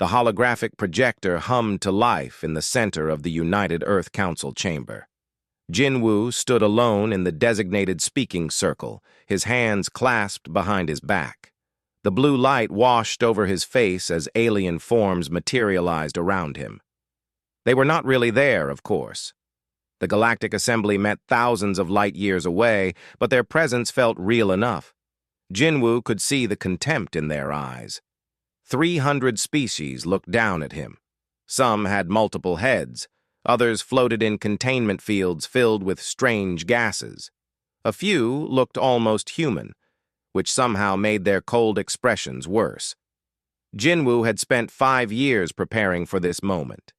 The holographic projector hummed to life in the center of the United Earth Council chamber. Jinwoo stood alone in the designated speaking circle, his hands clasped behind his back. The blue light washed over his face as alien forms materialized around him. They were not really there, of course. The Galactic Assembly met thousands of light years away, but their presence felt real enough. Jinwoo could see the contempt in their eyes. 300 species looked down at him. Some had multiple heads. Others floated in containment fields filled with strange gases. A few looked almost human, which somehow made their cold expressions worse. Jinwoo had spent 5 years preparing for this moment.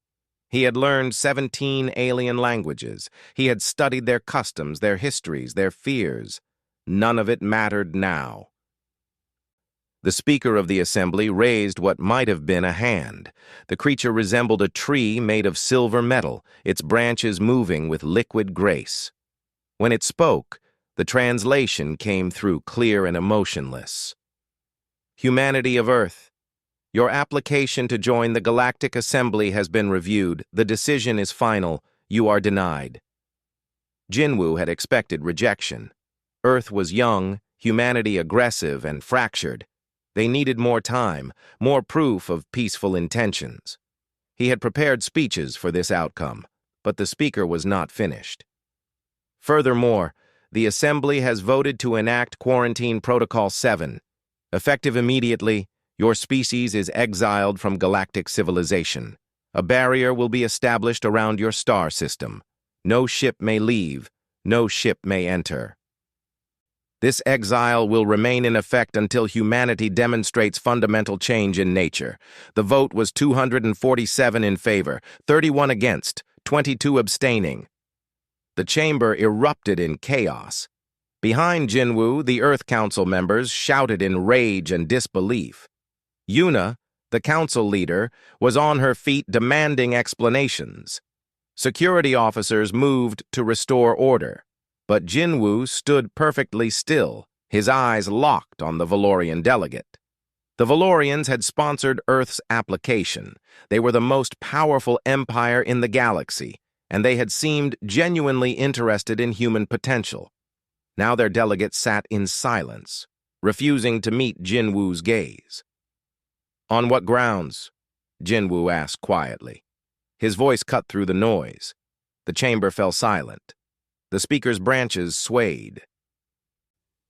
He had learned 17 alien languages. He had studied their customs, their histories, their fears. None of it mattered now. The speaker of the assembly raised what might have been a hand. The creature resembled a tree made of silver metal, its branches moving with liquid grace. When it spoke, the translation came through clear and emotionless. Humanity of Earth, your application to join the Galactic Assembly has been reviewed. The decision is final. You are denied. Jinwoo had expected rejection. Earth was young, humanity aggressive and fractured. They needed more time, more proof of peaceful intentions. He had prepared speeches for this outcome, but the speaker was not finished. Furthermore, the Assembly has voted to enact Quarantine Protocol 7. Effective immediately, your species is exiled from galactic civilization. A barrier will be established around your star system. No ship may leave, no ship may enter. This exile will remain in effect until humanity demonstrates fundamental change in nature. The vote was 247 in favor, 31 against, 22 abstaining. The chamber erupted in chaos. Behind Jinwoo, the Earth Council members shouted in rage and disbelief. Yuna, the council leader, was on her feet demanding explanations. Security officers moved to restore order. But Jinwoo stood perfectly still, his eyes locked on the Valorian delegate. The Valorians had sponsored Earth's application. They were the most powerful empire in the galaxy, and they had seemed genuinely interested in human potential. Now their delegate sat in silence, refusing to meet Jinwoo's gaze. "On what grounds?" Jinwoo asked quietly. His voice cut through the noise. The chamber fell silent. The speaker's branches swayed.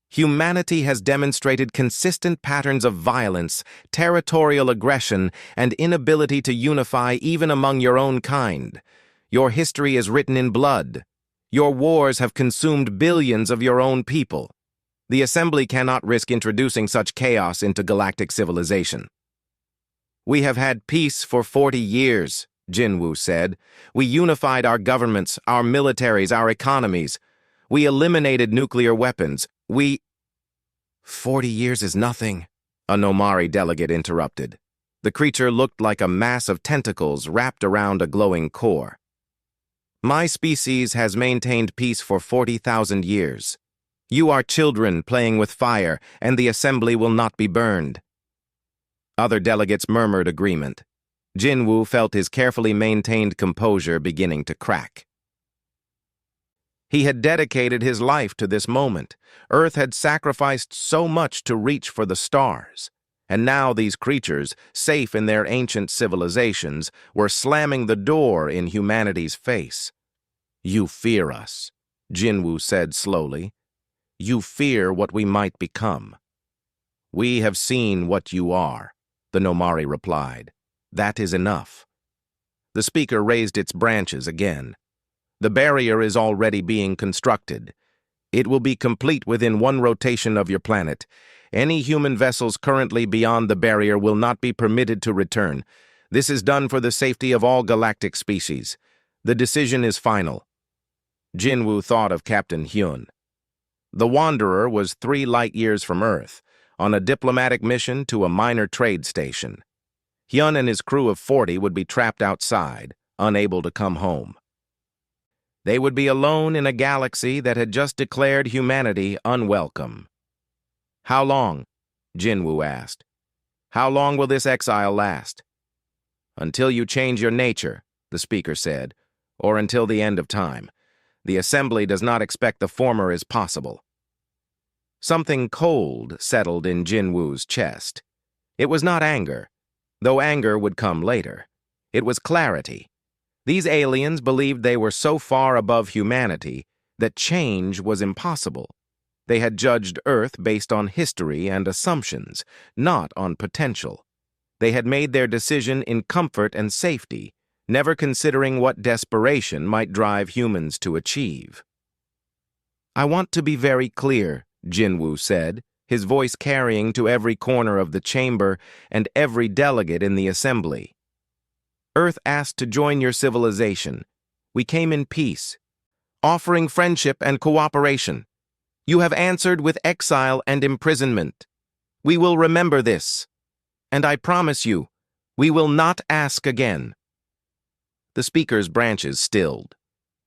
Humanity has demonstrated consistent patterns of violence, territorial aggression, and inability to unify even among your own kind. Your history is written in blood. Your wars have consumed billions of your own people. The Assembly cannot risk introducing such chaos into galactic civilization. "We have had peace for 40 years. Jinwoo said. "We unified our governments, our militaries, our economies. We eliminated nuclear weapons. 40 years is nothing," a Nomari delegate interrupted. The creature looked like a mass of tentacles wrapped around a glowing core. "My species has maintained peace for 40,000 years. You are children playing with fire, and the assembly will not be burned." Other delegates murmured agreement. Jinwoo felt his carefully maintained composure beginning to crack. He had dedicated his life to this moment. Earth had sacrificed so much to reach for the stars. And now these creatures, safe in their ancient civilizations, were slamming the door in humanity's face. "You fear us," Jinwoo said slowly. "You fear what we might become." "We have seen what you are," the Nomari replied. "That is enough." The speaker raised its branches again. "The barrier is already being constructed. It will be complete within 1 rotation of your planet. Any human vessels currently beyond the barrier will not be permitted to return. This is done for the safety of all galactic species. The decision is final." Jinwoo thought of Captain Hyun. The Wanderer was 3 light years from Earth, on a diplomatic mission to a minor trade station. Hyun and his crew of 40 would be trapped outside, unable to come home. They would be alone in a galaxy that had just declared humanity unwelcome. "How long?" Jinwoo asked. "How long will this exile last?" "Until you change your nature," the speaker said, "or until the end of time. The Assembly does not expect the former is possible." Something cold settled in Jinwoo's chest. It was not anger, though anger would come later. It was clarity. These aliens believed they were so far above humanity that change was impossible. They had judged Earth based on history and assumptions, not on potential. They had made their decision in comfort and safety, never considering what desperation might drive humans to achieve. "I want to be very clear," Jinwoo said, his voice carrying to every corner of the chamber and every delegate in the assembly. "Earth asked to join your civilization. We came in peace, offering friendship and cooperation. You have answered with exile and imprisonment. We will remember this, and I promise you, we will not ask again." The speaker's branches stilled.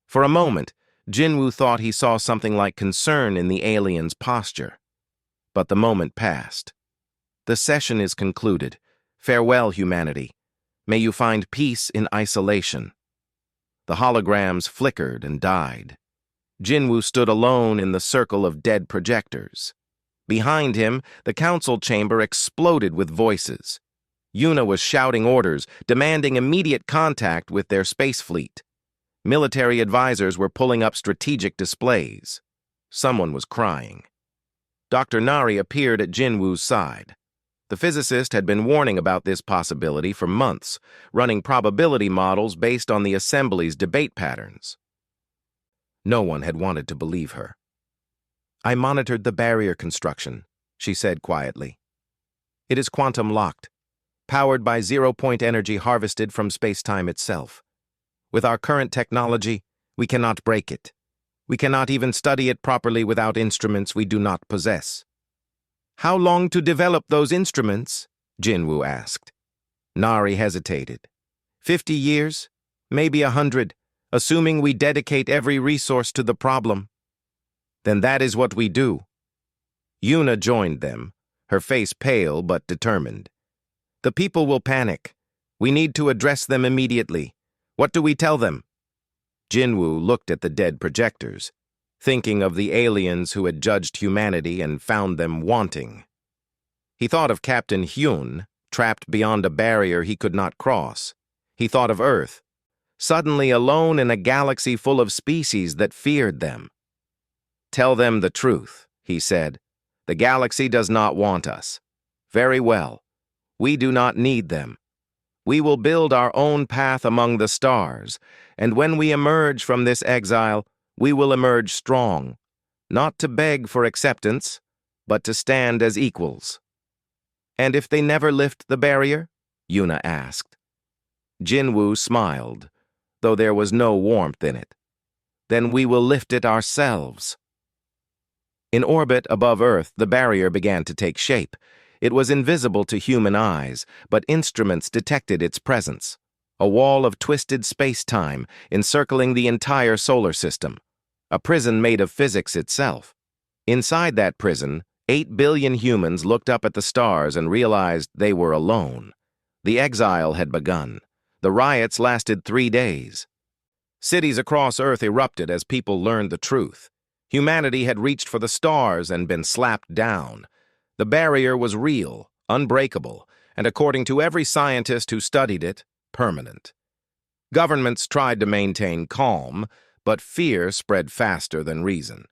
For a moment, Jinwoo thought he saw something like concern in the alien's posture. But the moment passed. "The session is concluded. Farewell, humanity. May you find peace in isolation." The holograms flickered and died. Jinwoo stood alone in the circle of dead projectors. Behind him, the council chamber exploded with voices. Yuna was shouting orders, demanding immediate contact with their space fleet. Military advisors were pulling up strategic displays. Someone was crying. Dr. Nari appeared at Jinwoo's side. The physicist had been warning about this possibility for months, running probability models based on the Assembly's debate patterns. No one had wanted to believe her. "I monitored the barrier construction," she said quietly. "It is quantum locked, powered by zero-point energy harvested from space-time itself. With our current technology, we cannot break it. We cannot even study it properly without instruments we do not possess." "How long to develop those instruments?" Jinwoo asked. Nari hesitated. 50 years? Maybe 100, assuming we dedicate every resource to the problem." "Then that is what we do." Yuna joined them, her face pale but determined. "The people will panic. We need to address them immediately. What do we tell them?" Jinwoo looked at the dead projectors, thinking of the aliens who had judged humanity and found them wanting. He thought of Captain Hyun, trapped beyond a barrier he could not cross. He thought of Earth, suddenly alone in a galaxy full of species that feared them. "Tell them the truth," he said. "The galaxy does not want us. Very well. We do not need them. We will build our own path among the stars, and when we emerge from this exile, we will emerge strong, not to beg for acceptance, but to stand as equals." "And if they never lift the barrier?" Yuna asked. Jinwoo smiled, though there was no warmth in it. "Then we will lift it ourselves." In orbit above Earth, the barrier began to take shape. It was invisible to human eyes, but instruments detected its presence. A wall of twisted space-time encircling the entire solar system. A prison made of physics itself. Inside that prison, 8 billion humans looked up at the stars and realized they were alone. The exile had begun. The riots lasted 3 days. Cities across Earth erupted as people learned the truth. Humanity had reached for the stars and been slapped down. The barrier was real, unbreakable, and according to every scientist who studied it, permanent. Governments tried to maintain calm, but fear spread faster than reason.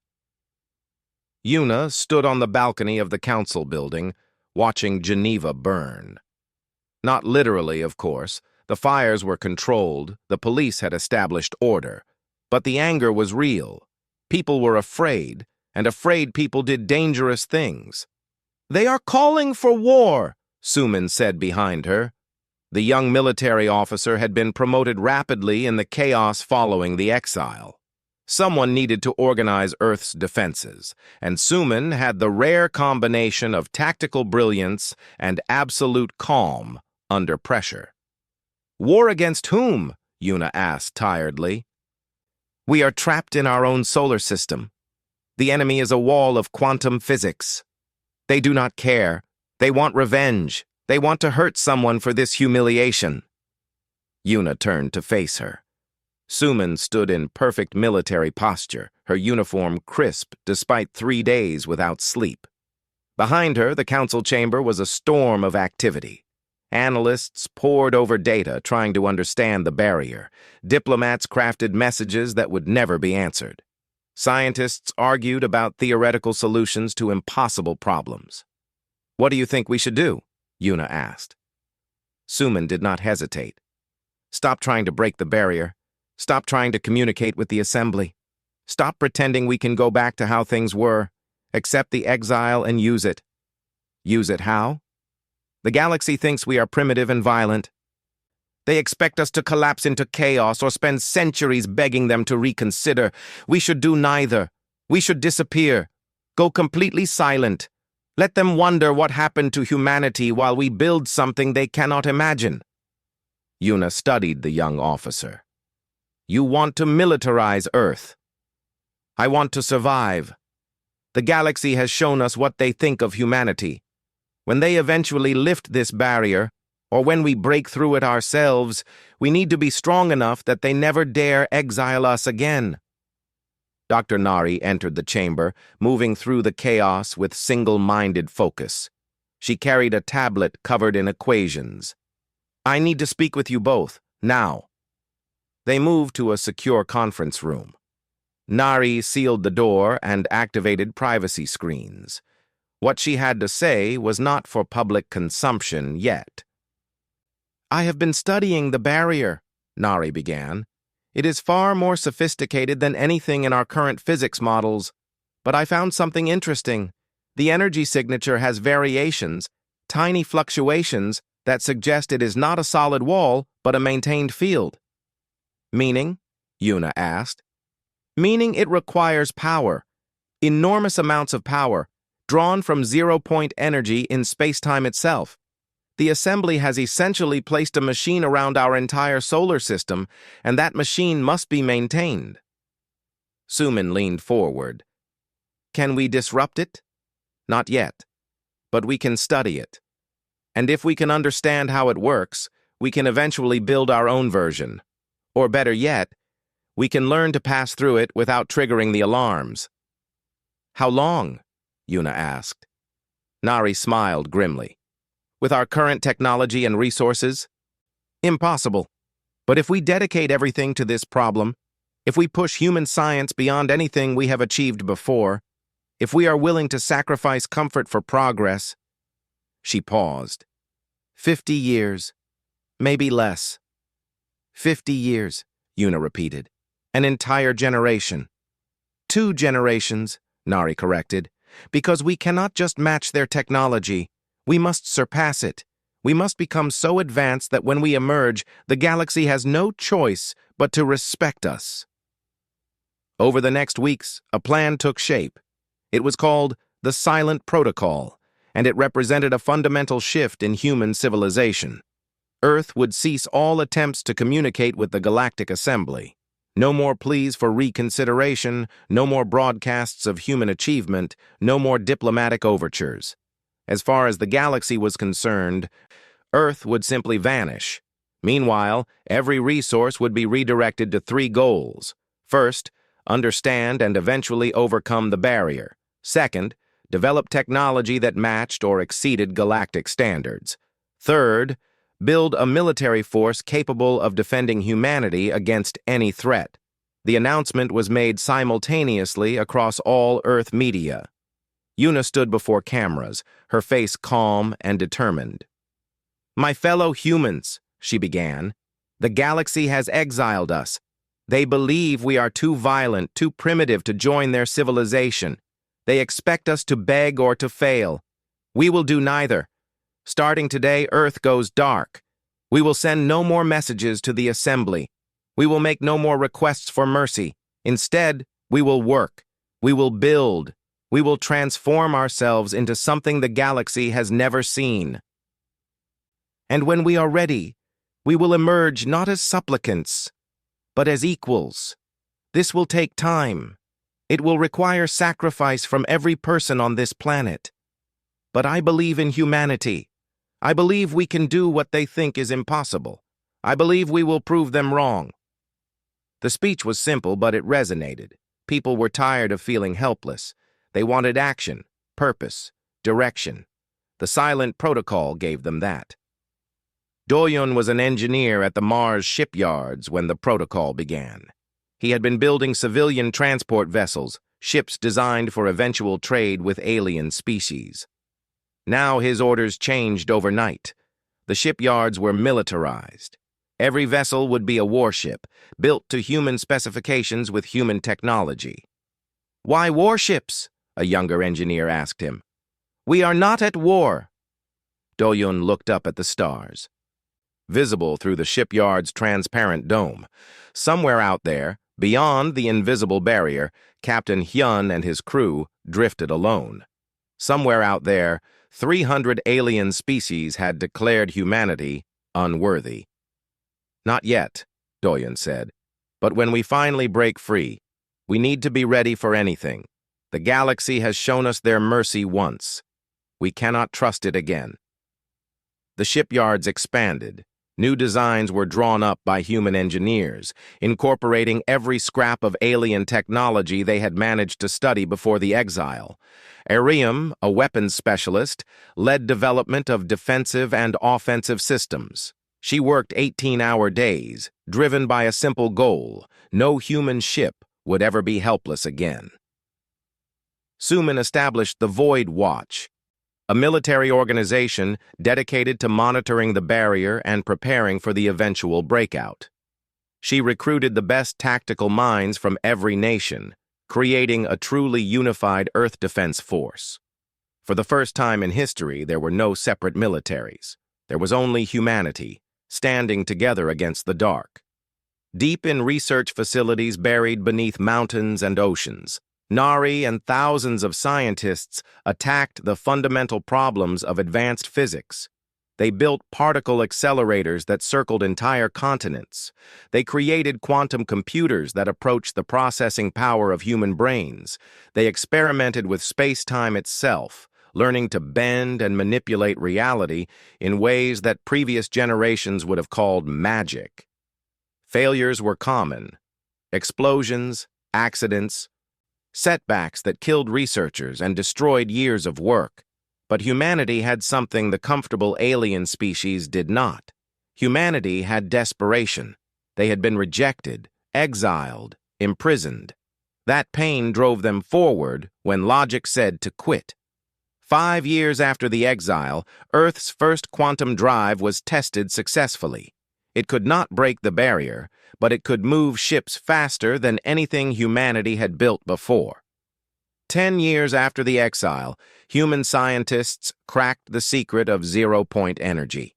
Yuna stood on the balcony of the council building, watching Geneva burn. Not literally, of course. The fires were controlled, the police had established order. But the anger was real. People were afraid, and afraid people did dangerous things. "They are calling for war," Suman said behind her. The young military officer had been promoted rapidly in the chaos following the exile. Someone needed to organize Earth's defenses, and Suman had the rare combination of tactical brilliance and absolute calm under pressure. "War against whom?" Yuna asked tiredly. "We are trapped in our own solar system. The enemy is a wall of quantum physics. They do not care. They want revenge. They want to hurt someone for this humiliation." Yuna turned to face her. Suman stood in perfect military posture, her uniform crisp despite 3 days without sleep. Behind her, the council chamber was a storm of activity. Analysts pored over data trying to understand the barrier. Diplomats crafted messages that would never be answered. Scientists argued about theoretical solutions to impossible problems. "What do you think we should do?" Yuna asked. Suman did not hesitate. "Stop trying to break the barrier. Stop trying to communicate with the Assembly. Stop pretending we can go back to how things were. Accept the exile and use it." "Use it how?" "The galaxy thinks we are primitive and violent. They expect us to collapse into chaos or spend centuries begging them to reconsider. We should do neither. We should disappear. Go completely silent. Let them wonder what happened to humanity while we build something they cannot imagine." Yuna studied the young officer. "You want to militarize Earth. I want to survive. The galaxy has shown us what they think of humanity. When they eventually lift this barrier, or when we break through it ourselves, we need to be strong enough that they never dare exile us again." Dr. Nari entered the chamber, moving through the chaos with single-minded focus. She carried a tablet covered in equations. "I need to speak with you both, now." They moved to a secure conference room. Nari sealed the door and activated privacy screens. What she had to say was not for public consumption yet. "I have been studying the barrier," Nari began. "It is far more sophisticated than anything in our current physics models. But I found something interesting. The energy signature has variations, tiny fluctuations, that suggest it is not a solid wall, but a maintained field." "Meaning?" Yuna asked. "Meaning it requires power, enormous amounts of power, drawn from zero-point energy in spacetime itself. The Assembly has essentially placed a machine around our entire solar system, and that machine must be maintained." Suman leaned forward. "Can we disrupt it?" "Not yet. But we can study it. And if we can understand how it works, we can eventually build our own version. Or better yet, we can learn to pass through it without triggering the alarms." "How long?" Yuna asked. Nari smiled grimly. "With our current technology and resources? Impossible. But if we dedicate everything to this problem, if we push human science beyond anything we have achieved before, if we are willing to sacrifice comfort for progress—" She paused. 50 years, maybe less." 50 years, Yuna repeated. "An entire generation." 2 generations, Nari corrected, "because we cannot just match their technology. We must surpass it. We must become so advanced that when we emerge, the galaxy has no choice but to respect us." Over the next weeks, a plan took shape. It was called the Silent Protocol, and it represented a fundamental shift in human civilization. Earth would cease all attempts to communicate with the Galactic Assembly. No more pleas for reconsideration, no more broadcasts of human achievement, no more diplomatic overtures. As far as the galaxy was concerned, Earth would simply vanish. Meanwhile, every resource would be redirected to 3 goals. First, understand and eventually overcome the barrier. Second, develop technology that matched or exceeded galactic standards. Third, build a military force capable of defending humanity against any threat. The announcement was made simultaneously across all Earth media. Yuna stood before cameras, her face calm and determined. "My fellow humans," she began, "the galaxy has exiled us. They believe we are too violent, too primitive to join their civilization. They expect us to beg or to fail. We will do neither. Starting today, Earth goes dark. We will send no more messages to the Assembly. We will make no more requests for mercy. Instead, we will work. We will build. We will transform ourselves into something the galaxy has never seen. And when we are ready, we will emerge not as supplicants, but as equals. This will take time. It will require sacrifice from every person on this planet. But I believe in humanity. I believe we can do what they think is impossible. I believe we will prove them wrong." The speech was simple, but it resonated. People were tired of feeling helpless. They wanted action, purpose, direction. The silent protocol gave them that. Doyun was an engineer at the Mars shipyards when the protocol began. He had been building civilian transport vessels, ships designed for eventual trade with alien species. Now his orders changed overnight. The shipyards were militarized. Every vessel would be a warship, built to human specifications with human technology. "Why warships?" a younger engineer asked him. "We are not at war." Doyun looked up at the stars. Visible through the shipyard's transparent dome, somewhere out there, beyond the invisible barrier, Captain Hyun and his crew drifted alone. Somewhere out there, 300 alien species had declared humanity unworthy. "Not yet," Doyun said. "But when we finally break free, we need to be ready for anything. The galaxy has shown us their mercy once. We cannot trust it again." The shipyards expanded. New designs were drawn up by human engineers, incorporating every scrap of alien technology they had managed to study before the Exile. Ariam, a weapons specialist, led development of defensive and offensive systems. She worked 18-hour days, driven by a simple goal: no human ship would ever be helpless again. Suman established the Void Watch, a military organization dedicated to monitoring the barrier and preparing for the eventual breakout. She recruited the best tactical minds from every nation, creating a truly unified Earth defense force. For the first time in history, there were no separate militaries. There was only humanity, standing together against the dark. Deep in research facilities buried beneath mountains and oceans, Nari and thousands of scientists attacked the fundamental problems of advanced physics. They built particle accelerators that circled entire continents. They created quantum computers that approached the processing power of human brains. They experimented with space-time itself, learning to bend and manipulate reality in ways that previous generations would have called magic. Failures were common. Explosions, accidents, setbacks that killed researchers and destroyed years of work. But humanity had something the comfortable alien species did not. Humanity had desperation. They had been rejected, exiled, imprisoned. That pain drove them forward when logic said to quit. 5 years after the exile, Earth's first quantum drive was tested successfully. It could not break the barrier, but it could move ships faster than anything humanity had built before. 10 years after the exile, human scientists cracked the secret of zero-point energy.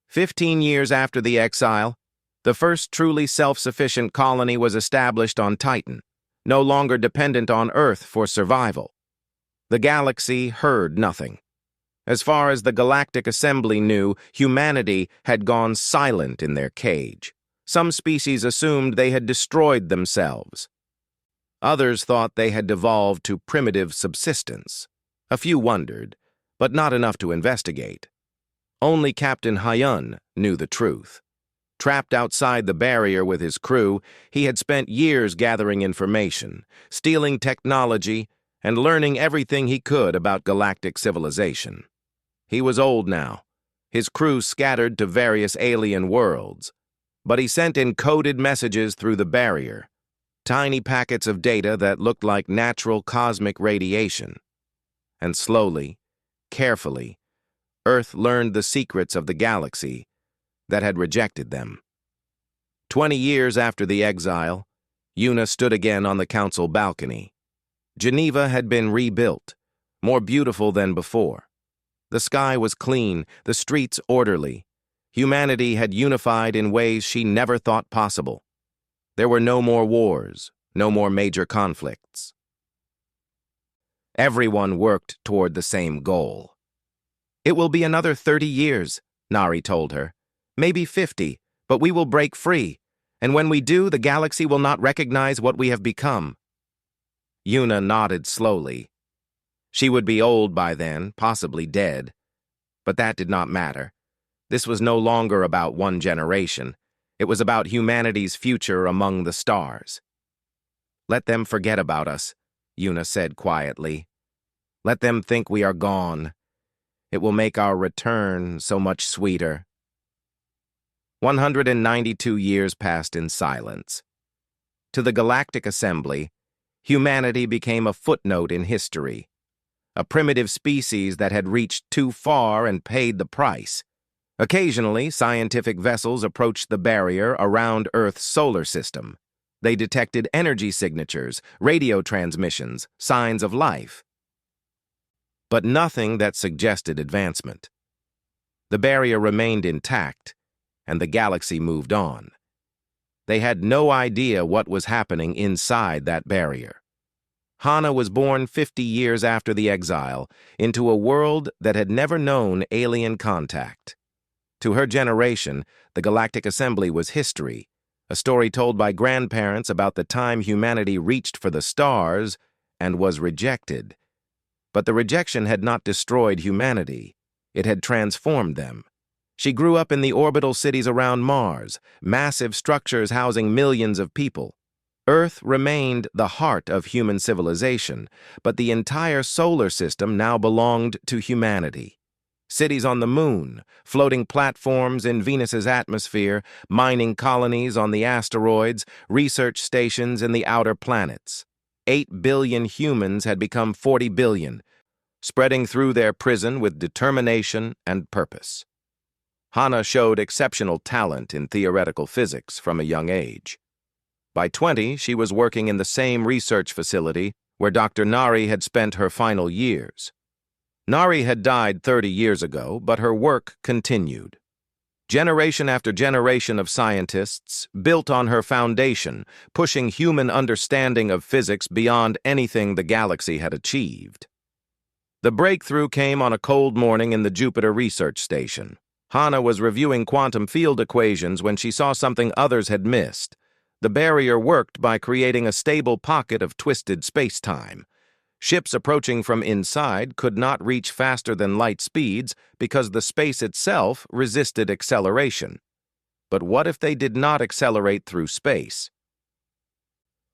15 years after the exile, the first truly self-sufficient colony was established on Titan, no longer dependent on Earth for survival. The galaxy heard nothing. As far as the Galactic Assembly knew, humanity had gone silent in their cage. Some species assumed they had destroyed themselves. Others thought they had devolved to primitive subsistence. A few wondered, but not enough to investigate. Only Captain Hyun knew the truth. Trapped outside the barrier with his crew, he had spent years gathering information, stealing technology, and learning everything he could about galactic civilization. He was old now, his crew scattered to various alien worlds, but he sent encoded messages through the barrier, tiny packets of data that looked like natural cosmic radiation. And slowly, carefully, Earth learned the secrets of the galaxy that had rejected them. 20 years after the exile, Una stood again on the council balcony. Geneva had been rebuilt, more beautiful than before. The sky was clean, the streets orderly. Humanity had unified in ways she never thought possible. There were no more wars, no more major conflicts. Everyone worked toward the same goal. "It will be another 30 years, Nari told her. "Maybe 50, but we will break free. And when we do, the galaxy will not recognize what we have become." Una nodded slowly. She would be old by then, possibly dead. But that did not matter. This was no longer about one generation. It was about humanity's future among the stars. "Let them forget about us," Yuna said quietly. "Let them think we are gone. It will make our return so much sweeter." 192 years passed in silence. To the Galactic Assembly, humanity became a footnote in history, a primitive species that had reached too far and paid the price. Occasionally, scientific vessels approached the barrier around Earth's solar system. They detected energy signatures, radio transmissions, signs of life. But nothing that suggested advancement. The barrier remained intact, and the galaxy moved on. They had no idea what was happening inside that barrier. Hana was born 50 years after the Exile into a world that had never known alien contact. To her generation, the Galactic Assembly was history, a story told by grandparents about the time humanity reached for the stars and was rejected. But the rejection had not destroyed humanity. It had transformed them. She grew up in the orbital cities around Mars, massive structures housing millions of people. Earth remained the heart of human civilization, but the entire solar system now belonged to humanity. Cities on the moon, floating platforms in Venus's atmosphere, mining colonies on the asteroids, research stations in the outer planets. 8 billion humans had become 40 billion, spreading through their prison with determination and purpose. Hana showed exceptional talent in theoretical physics from a young age. By 20, she was working in the same research facility where Dr. Nari had spent her final years. Nari had died 30 years ago, but her work continued. Generation after generation of scientists built on her foundation, pushing human understanding of physics beyond anything the galaxy had achieved. The breakthrough came on a cold morning in the Jupiter Research Station. Hana was reviewing quantum field equations when she saw something others had missed. The barrier worked by creating a stable pocket of twisted space-time. Ships approaching from inside could not reach faster than light speeds because the space itself resisted acceleration. But what if they did not accelerate through space?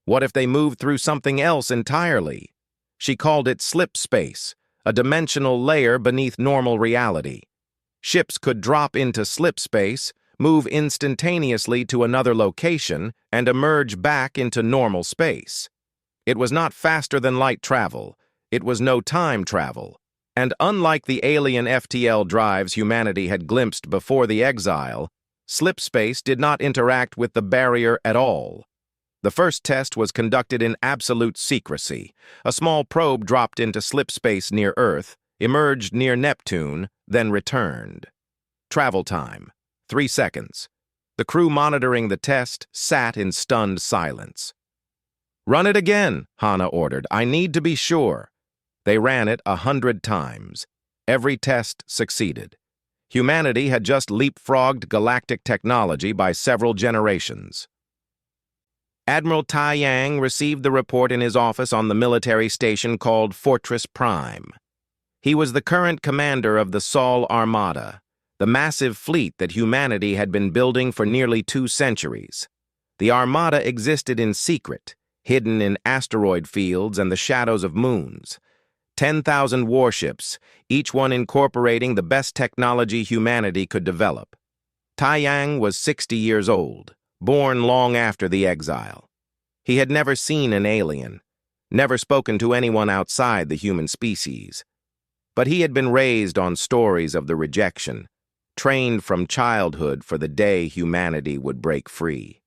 What if they moved through something else entirely? She called it slip space, a dimensional layer beneath normal reality. Ships could drop into slip space, move instantaneously to another location, and emerge back into normal space. It was not faster than light travel. It was no time travel. And unlike the alien FTL drives humanity had glimpsed before the Exile, slip space did not interact with the barrier at all. The first test was conducted in absolute secrecy. A small probe dropped into slip space near Earth, emerged near Neptune, then returned. Travel time, 3 seconds. The crew monitoring the test sat in stunned silence. "Run it again," Hana ordered. "I need to be sure." They ran it 100 times. Every test succeeded. Humanity had just leapfrogged galactic technology by several generations. Admiral Tai Yang received the report in his office on the military station called Fortress Prime. He was the current commander of the Sol Armada, the massive fleet that humanity had been building for nearly 2 centuries. The Armada existed in secret, hidden in asteroid fields and the shadows of moons. 10,000 warships, each one incorporating the best technology humanity could develop. Tai Yang was 60 years old, born long after the Exile. He had never seen an alien, never spoken to anyone outside the human species. But he had been raised on stories of the rejection, trained from childhood for the day humanity would break free.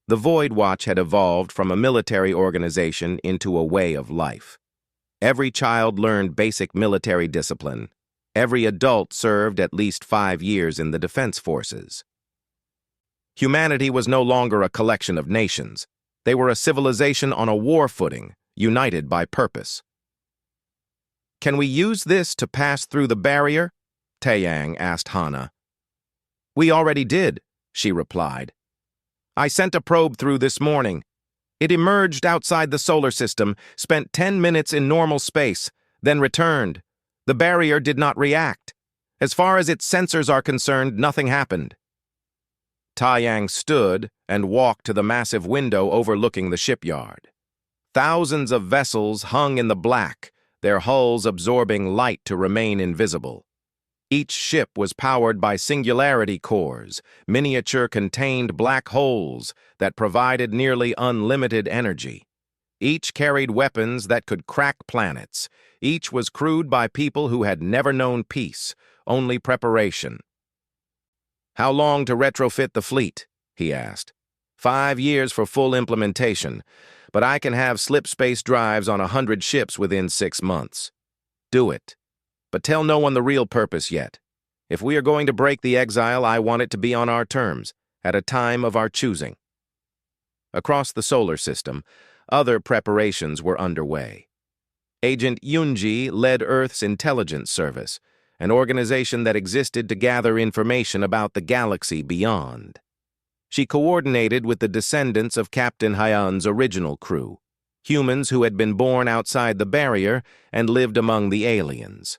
The Void Watch had evolved from a military organization into a way of life. Every child learned basic military discipline. Every adult served at least 5 years in the defense forces. Humanity was no longer a collection of nations. They were a civilization on a war footing, united by purpose. "Can we use this to pass through the barrier?" Taeyang asked Hana. "We already did," she replied. "I sent a probe through this morning. It emerged outside the solar system, spent 10 minutes in normal space, then returned. The barrier did not react. As far as its sensors are concerned, nothing happened. Taiyang stood and walked to the massive window overlooking the shipyard. Thousands of vessels hung in the black, their hulls absorbing light to remain invisible. Each ship was powered by singularity cores, miniature contained black holes that provided nearly unlimited energy. Each carried weapons that could crack planets. Each was crewed by people who had never known peace, only preparation. "How long to retrofit the fleet?" he asked. 5 years for full implementation, but I can have slip space drives on 100 ships within 6 months. Do it. But tell no one the real purpose yet. If we are going to break the Exile, I want it to be on our terms, at a time of our choosing. Across the solar system, other preparations were underway. Agent Yunji led Earth's intelligence service, an organization that existed to gather information about the galaxy beyond. She coordinated with the descendants of Captain Hyan's original crew, humans who had been born outside the barrier and lived among the aliens.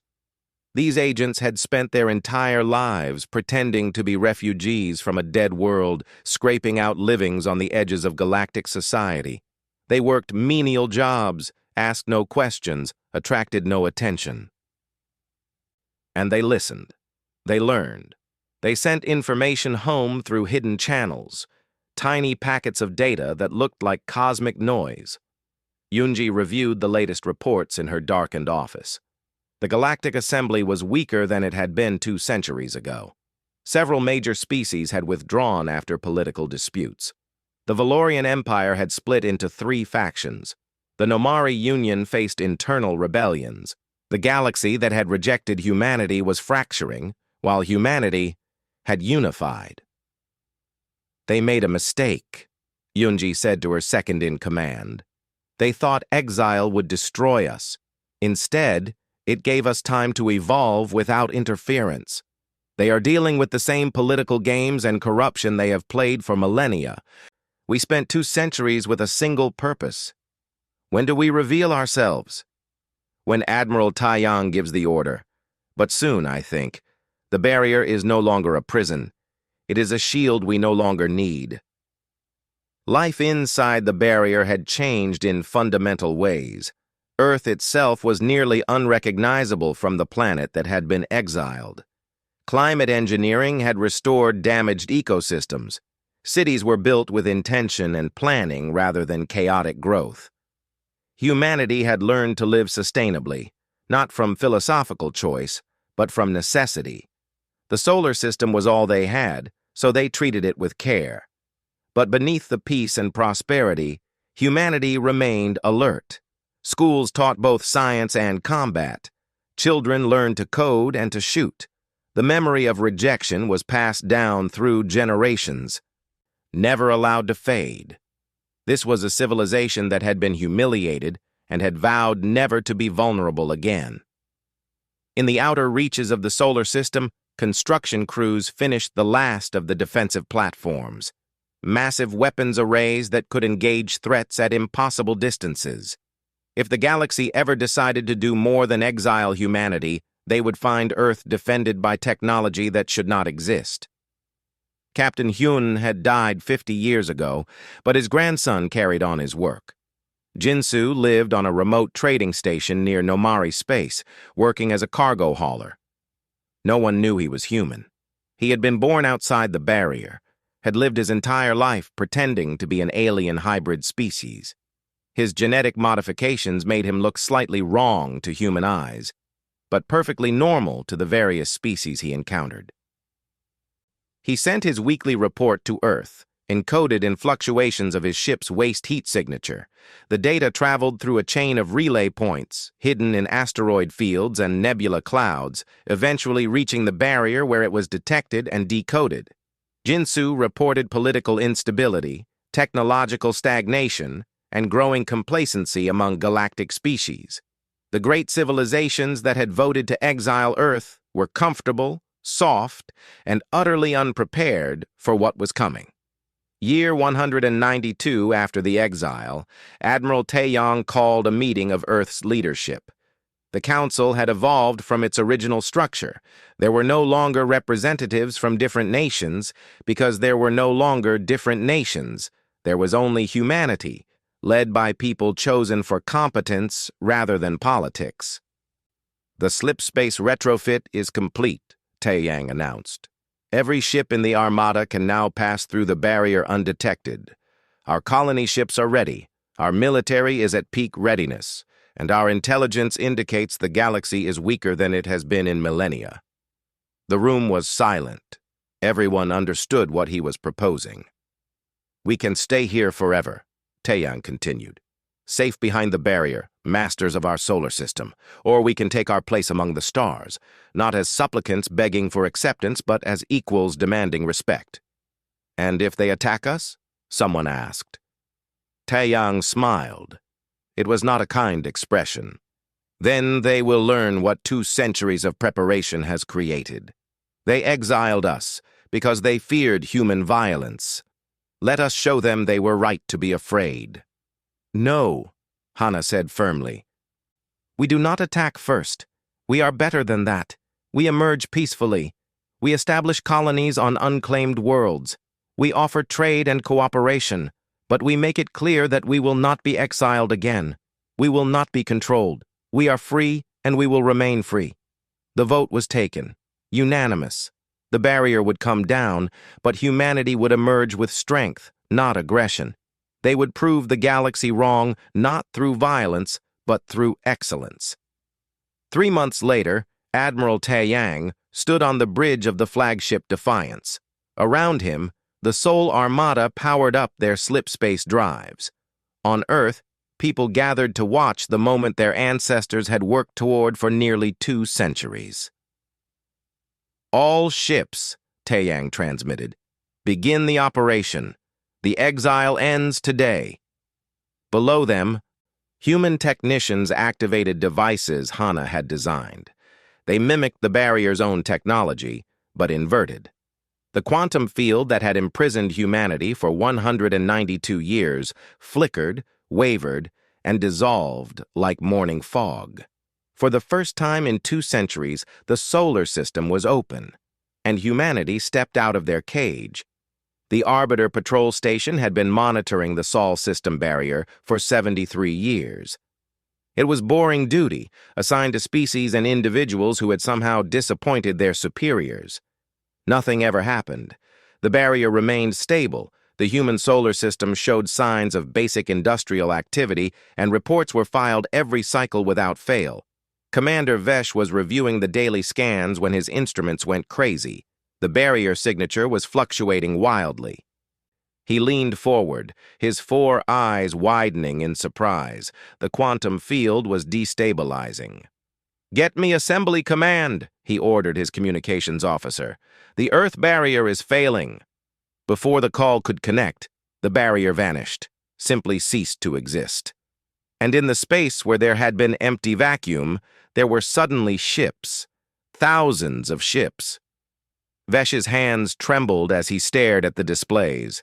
These agents had spent their entire lives pretending to be refugees from a dead world, scraping out livings on the edges of galactic society. They worked menial jobs, asked no questions, attracted no attention. And they listened. They learned. They sent information home through hidden channels, tiny packets of data that looked like cosmic noise. Yunji reviewed the latest reports in her darkened office. The Galactic Assembly was weaker than it had been 2 centuries ago. Several major species had withdrawn after political disputes. The Valorian Empire had split into 3 factions. The Nomari Union faced internal rebellions. The galaxy that had rejected humanity was fracturing, while humanity had unified. "They made a mistake," Yunji said to her second-in-command. "They thought Exile would destroy us. Instead, it gave us time to evolve without interference. They are dealing with the same political games and corruption they have played for millennia. We spent 2 centuries with a single purpose. When do we reveal ourselves?" "When Admiral Taiyang gives the order. But soon, I think. The barrier is no longer a prison. It is a shield we no longer need." Life inside the barrier had changed in fundamental ways. Earth itself was nearly unrecognizable from the planet that had been exiled. Climate engineering had restored damaged ecosystems. Cities were built with intention and planning rather than chaotic growth. Humanity had learned to live sustainably, not from philosophical choice, but from necessity. The solar system was all they had, so they treated it with care. But beneath the peace and prosperity, humanity remained alert. Schools taught both science and combat. Children learned to code and to shoot. The memory of rejection was passed down through generations, never allowed to fade. This was a civilization that had been humiliated and had vowed never to be vulnerable again. In the outer reaches of the solar system, construction crews finished the last of the defensive platforms, massive weapons arrays that could engage threats at impossible distances. If the galaxy ever decided to do more than exile humanity, they would find Earth defended by technology that should not exist. Captain Hyun had died 50 years ago, but his grandson carried on his work. Jinsu lived on a remote trading station near Nomari Space, working as a cargo hauler. No one knew he was human. He had been born outside the barrier, had lived his entire life pretending to be an alien hybrid species. His genetic modifications made him look slightly wrong to human eyes, but perfectly normal to the various species he encountered. He sent his weekly report to Earth, encoded in fluctuations of his ship's waste heat signature. The data traveled through a chain of relay points, hidden in asteroid fields and nebula clouds, eventually reaching the barrier where it was detected and decoded. Jinsu reported political instability, technological stagnation, and growing complacency among galactic species. The great civilizations that had voted to exile Earth were comfortable, soft, and utterly unprepared for what was coming. Year 192 after the exile, Admiral Taeyong called a meeting of Earth's leadership. The council had evolved from its original structure. There were no longer representatives from different nations because there were no longer different nations. There was only humanity, led by people chosen for competence rather than politics. The slipspace retrofit is complete, Tae-Yang announced. Every ship in the Armada can now pass through the barrier undetected. Our colony ships are ready, our military is at peak readiness, and our intelligence indicates the galaxy is weaker than it has been in millennia. The room was silent. Everyone understood what he was proposing. We can stay here forever, Tae-Yang continued. Safe behind the barrier, masters of our solar system, or we can take our place among the stars, not as supplicants begging for acceptance, but as equals demanding respect. And if they attack us? Someone asked. Tae-Yang smiled. It was not a kind expression. Then they will learn what 2 centuries of preparation has created. They exiled us because they feared human violence. Let us show them they were right to be afraid. No, Hana said firmly. We do not attack first. We are better than that. We emerge peacefully. We establish colonies on unclaimed worlds. We offer trade and cooperation, but we make it clear that we will not be exiled again. We will not be controlled. We are free, and we will remain free. The vote was taken. Unanimous. The barrier would come down, but humanity would emerge with strength, not aggression. They would prove the galaxy wrong not through violence, but through excellence. 3 months later, Admiral Tae-Yang stood on the bridge of the flagship Defiance. Around him, the Sol Armada powered up their slipspace drives. On Earth, people gathered to watch the moment their ancestors had worked toward for nearly 2 centuries. All ships, Tae-Yang transmitted, begin the operation. The exile ends today. Below them, human technicians activated devices Hana had designed. They mimicked the barrier's own technology, but inverted. The quantum field that had imprisoned humanity for 192 years flickered, wavered, and dissolved like morning fog. For the first time in 2 centuries, the solar system was open, and humanity stepped out of their cage. The Arbiter Patrol Station had been monitoring the Sol system barrier for 73 years. It was boring duty, assigned to species and individuals who had somehow disappointed their superiors. Nothing ever happened. The barrier remained stable. The human solar system showed signs of basic industrial activity, and reports were filed every cycle without fail. Commander Vesh was reviewing the daily scans when his instruments went crazy. The barrier signature was fluctuating wildly. He leaned forward, his 4 eyes widening in surprise. The quantum field was destabilizing. "Get me assembly command," he ordered his communications officer. "The Earth barrier is failing." Before the call could connect, the barrier vanished, simply ceased to exist. And in the space where there had been empty vacuum, there were suddenly ships. Thousands of ships. Vesh's hands trembled as he stared at the displays.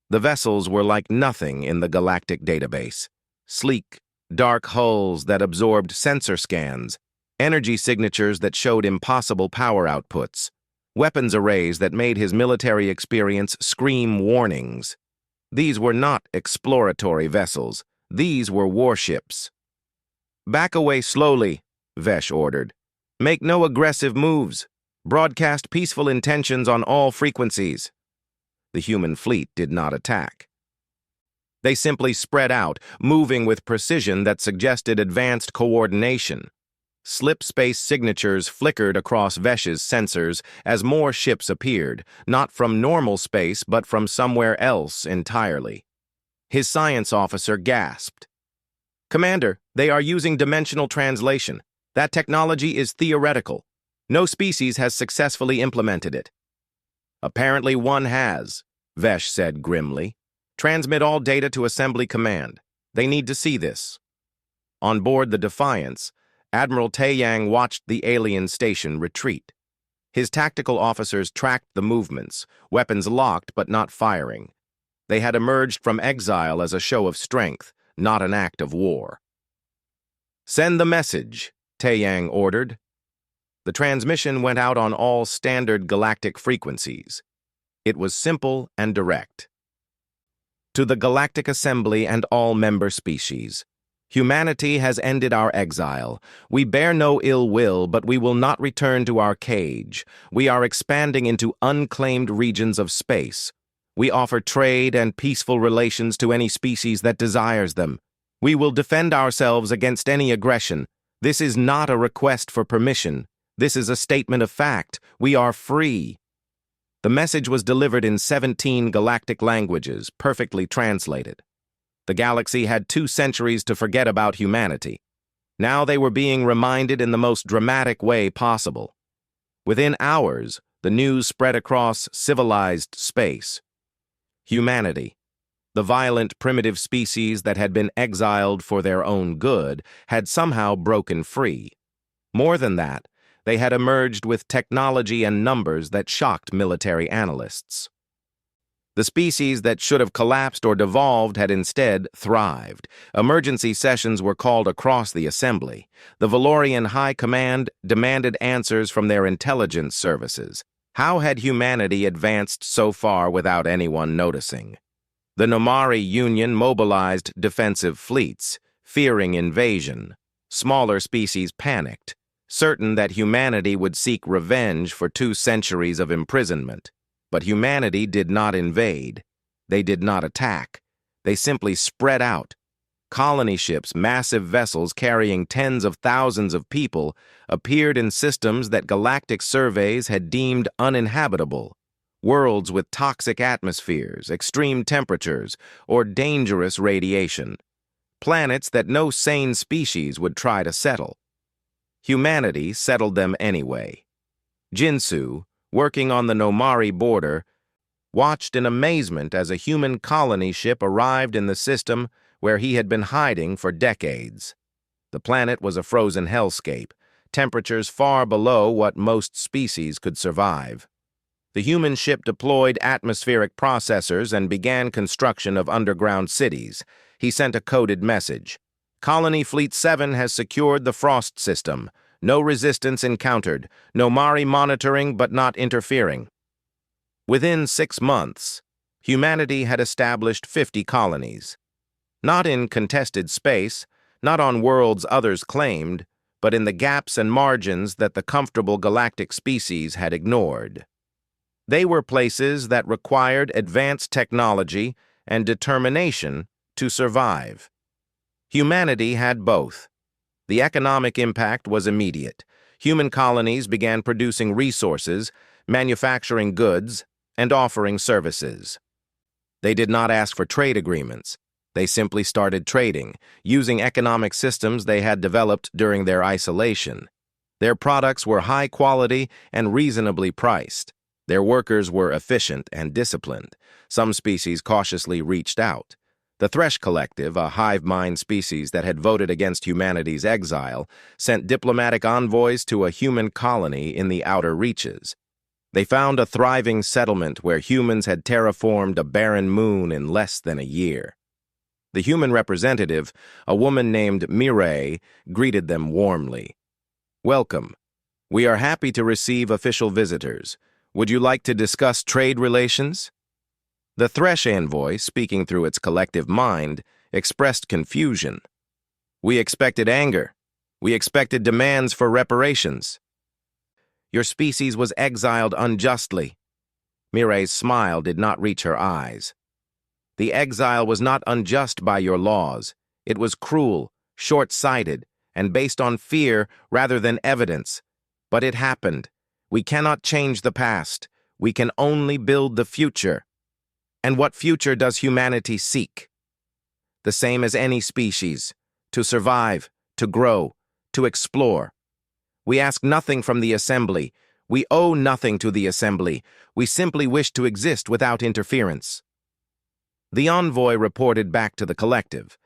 The vessels were like nothing in the galactic database. Sleek, dark hulls that absorbed sensor scans, energy signatures that showed impossible power outputs, weapons arrays that made his military experience scream warnings. These were not exploratory vessels. These were warships. "Back away slowly," Vesh ordered. "Make no aggressive moves. Broadcast peaceful intentions on all frequencies." The human fleet did not attack. They simply spread out, moving with precision that suggested advanced coordination. Slipspace signatures flickered across Vesh's sensors as more ships appeared, not from normal space but from somewhere else entirely. His science officer gasped. "Commander, they are using dimensional translation. That technology is theoretical. No species has successfully implemented it." "Apparently one has," Vesh said grimly. "Transmit all data to Assembly Command. They need to see this." On board the Defiance, Admiral Tae-Yang watched the alien station retreat. His tactical officers tracked the movements, weapons locked but not firing. They had emerged from exile as a show of strength, not an act of war. "Send the message," Taeyang ordered. The transmission went out on all standard galactic frequencies. It was simple and direct. To the Galactic Assembly and all member species. Humanity has ended our exile. We bear no ill will, but we will not return to our cage. We are expanding into unclaimed regions of space. We offer trade and peaceful relations to any species that desires them. We will defend ourselves against any aggression. This is not a request for permission. This is a statement of fact. We are free. The message was delivered in 17 galactic languages, perfectly translated. The galaxy had 2 centuries to forget about humanity. Now they were being reminded in the most dramatic way possible. Within hours, the news spread across civilized space. Humanity, the violent primitive species that had been exiled for their own good, had somehow broken free. More than that, they had emerged with technology and numbers that shocked military analysts. The species that should have collapsed or devolved had instead thrived. Emergency sessions were called across the assembly. The Valorian High Command demanded answers from their intelligence services. How had humanity advanced so far without anyone noticing? The Nomari Union mobilized defensive fleets, fearing invasion. Smaller species panicked, certain that humanity would seek revenge for 2 centuries of imprisonment. But humanity did not invade. They did not attack. They simply spread out. Colony ships, massive vessels carrying tens of thousands of people, appeared in systems that galactic surveys had deemed uninhabitable. Worlds with toxic atmospheres, extreme temperatures, or dangerous radiation. Planets that no sane species would try to settle. Humanity settled them anyway. Jinsu, working on the Nomari border, watched in amazement as a human colony ship arrived in the system where he had been hiding for decades. The planet was a frozen hellscape, temperatures far below what most species could survive. The human ship deployed atmospheric processors and began construction of underground cities. He sent a coded message. Colony Fleet 7 has secured the frost system. No resistance encountered. Nomari monitoring but not interfering. Within 6 months, humanity had established 50 colonies. Not in contested space, not on worlds others claimed, but in the gaps and margins that the comfortable galactic species had ignored. They were places that required advanced technology and determination to survive. Humanity had both. The economic impact was immediate. Human colonies began producing resources, manufacturing goods, and offering services. They did not ask for trade agreements. They simply started trading, using economic systems they had developed during their isolation. Their products were high quality and reasonably priced. Their workers were efficient and disciplined. Some species cautiously reached out. The Thresh Collective, a hive mind species that had voted against humanity's exile, sent diplomatic envoys to a human colony in the outer reaches. They found a thriving settlement where humans had terraformed a barren moon in less than a year. The human representative, a woman named Mireille, greeted them warmly. "Welcome. We are happy to receive official visitors. Would you like to discuss trade relations?" The Thresh envoy, speaking through its collective mind, expressed confusion. "We expected anger. We expected demands for reparations." "Your species was exiled unjustly." Mireille's smile did not reach her eyes. "The exile was not unjust by your laws. It was cruel, short-sighted, and based on fear rather than evidence. But it happened. We cannot change the past. We can only build the future. And what future does humanity seek? The same as any species, to survive, to grow, to explore. We ask nothing from the assembly. We owe nothing to the assembly. We simply wish to exist without interference." The envoy reported back to the collective.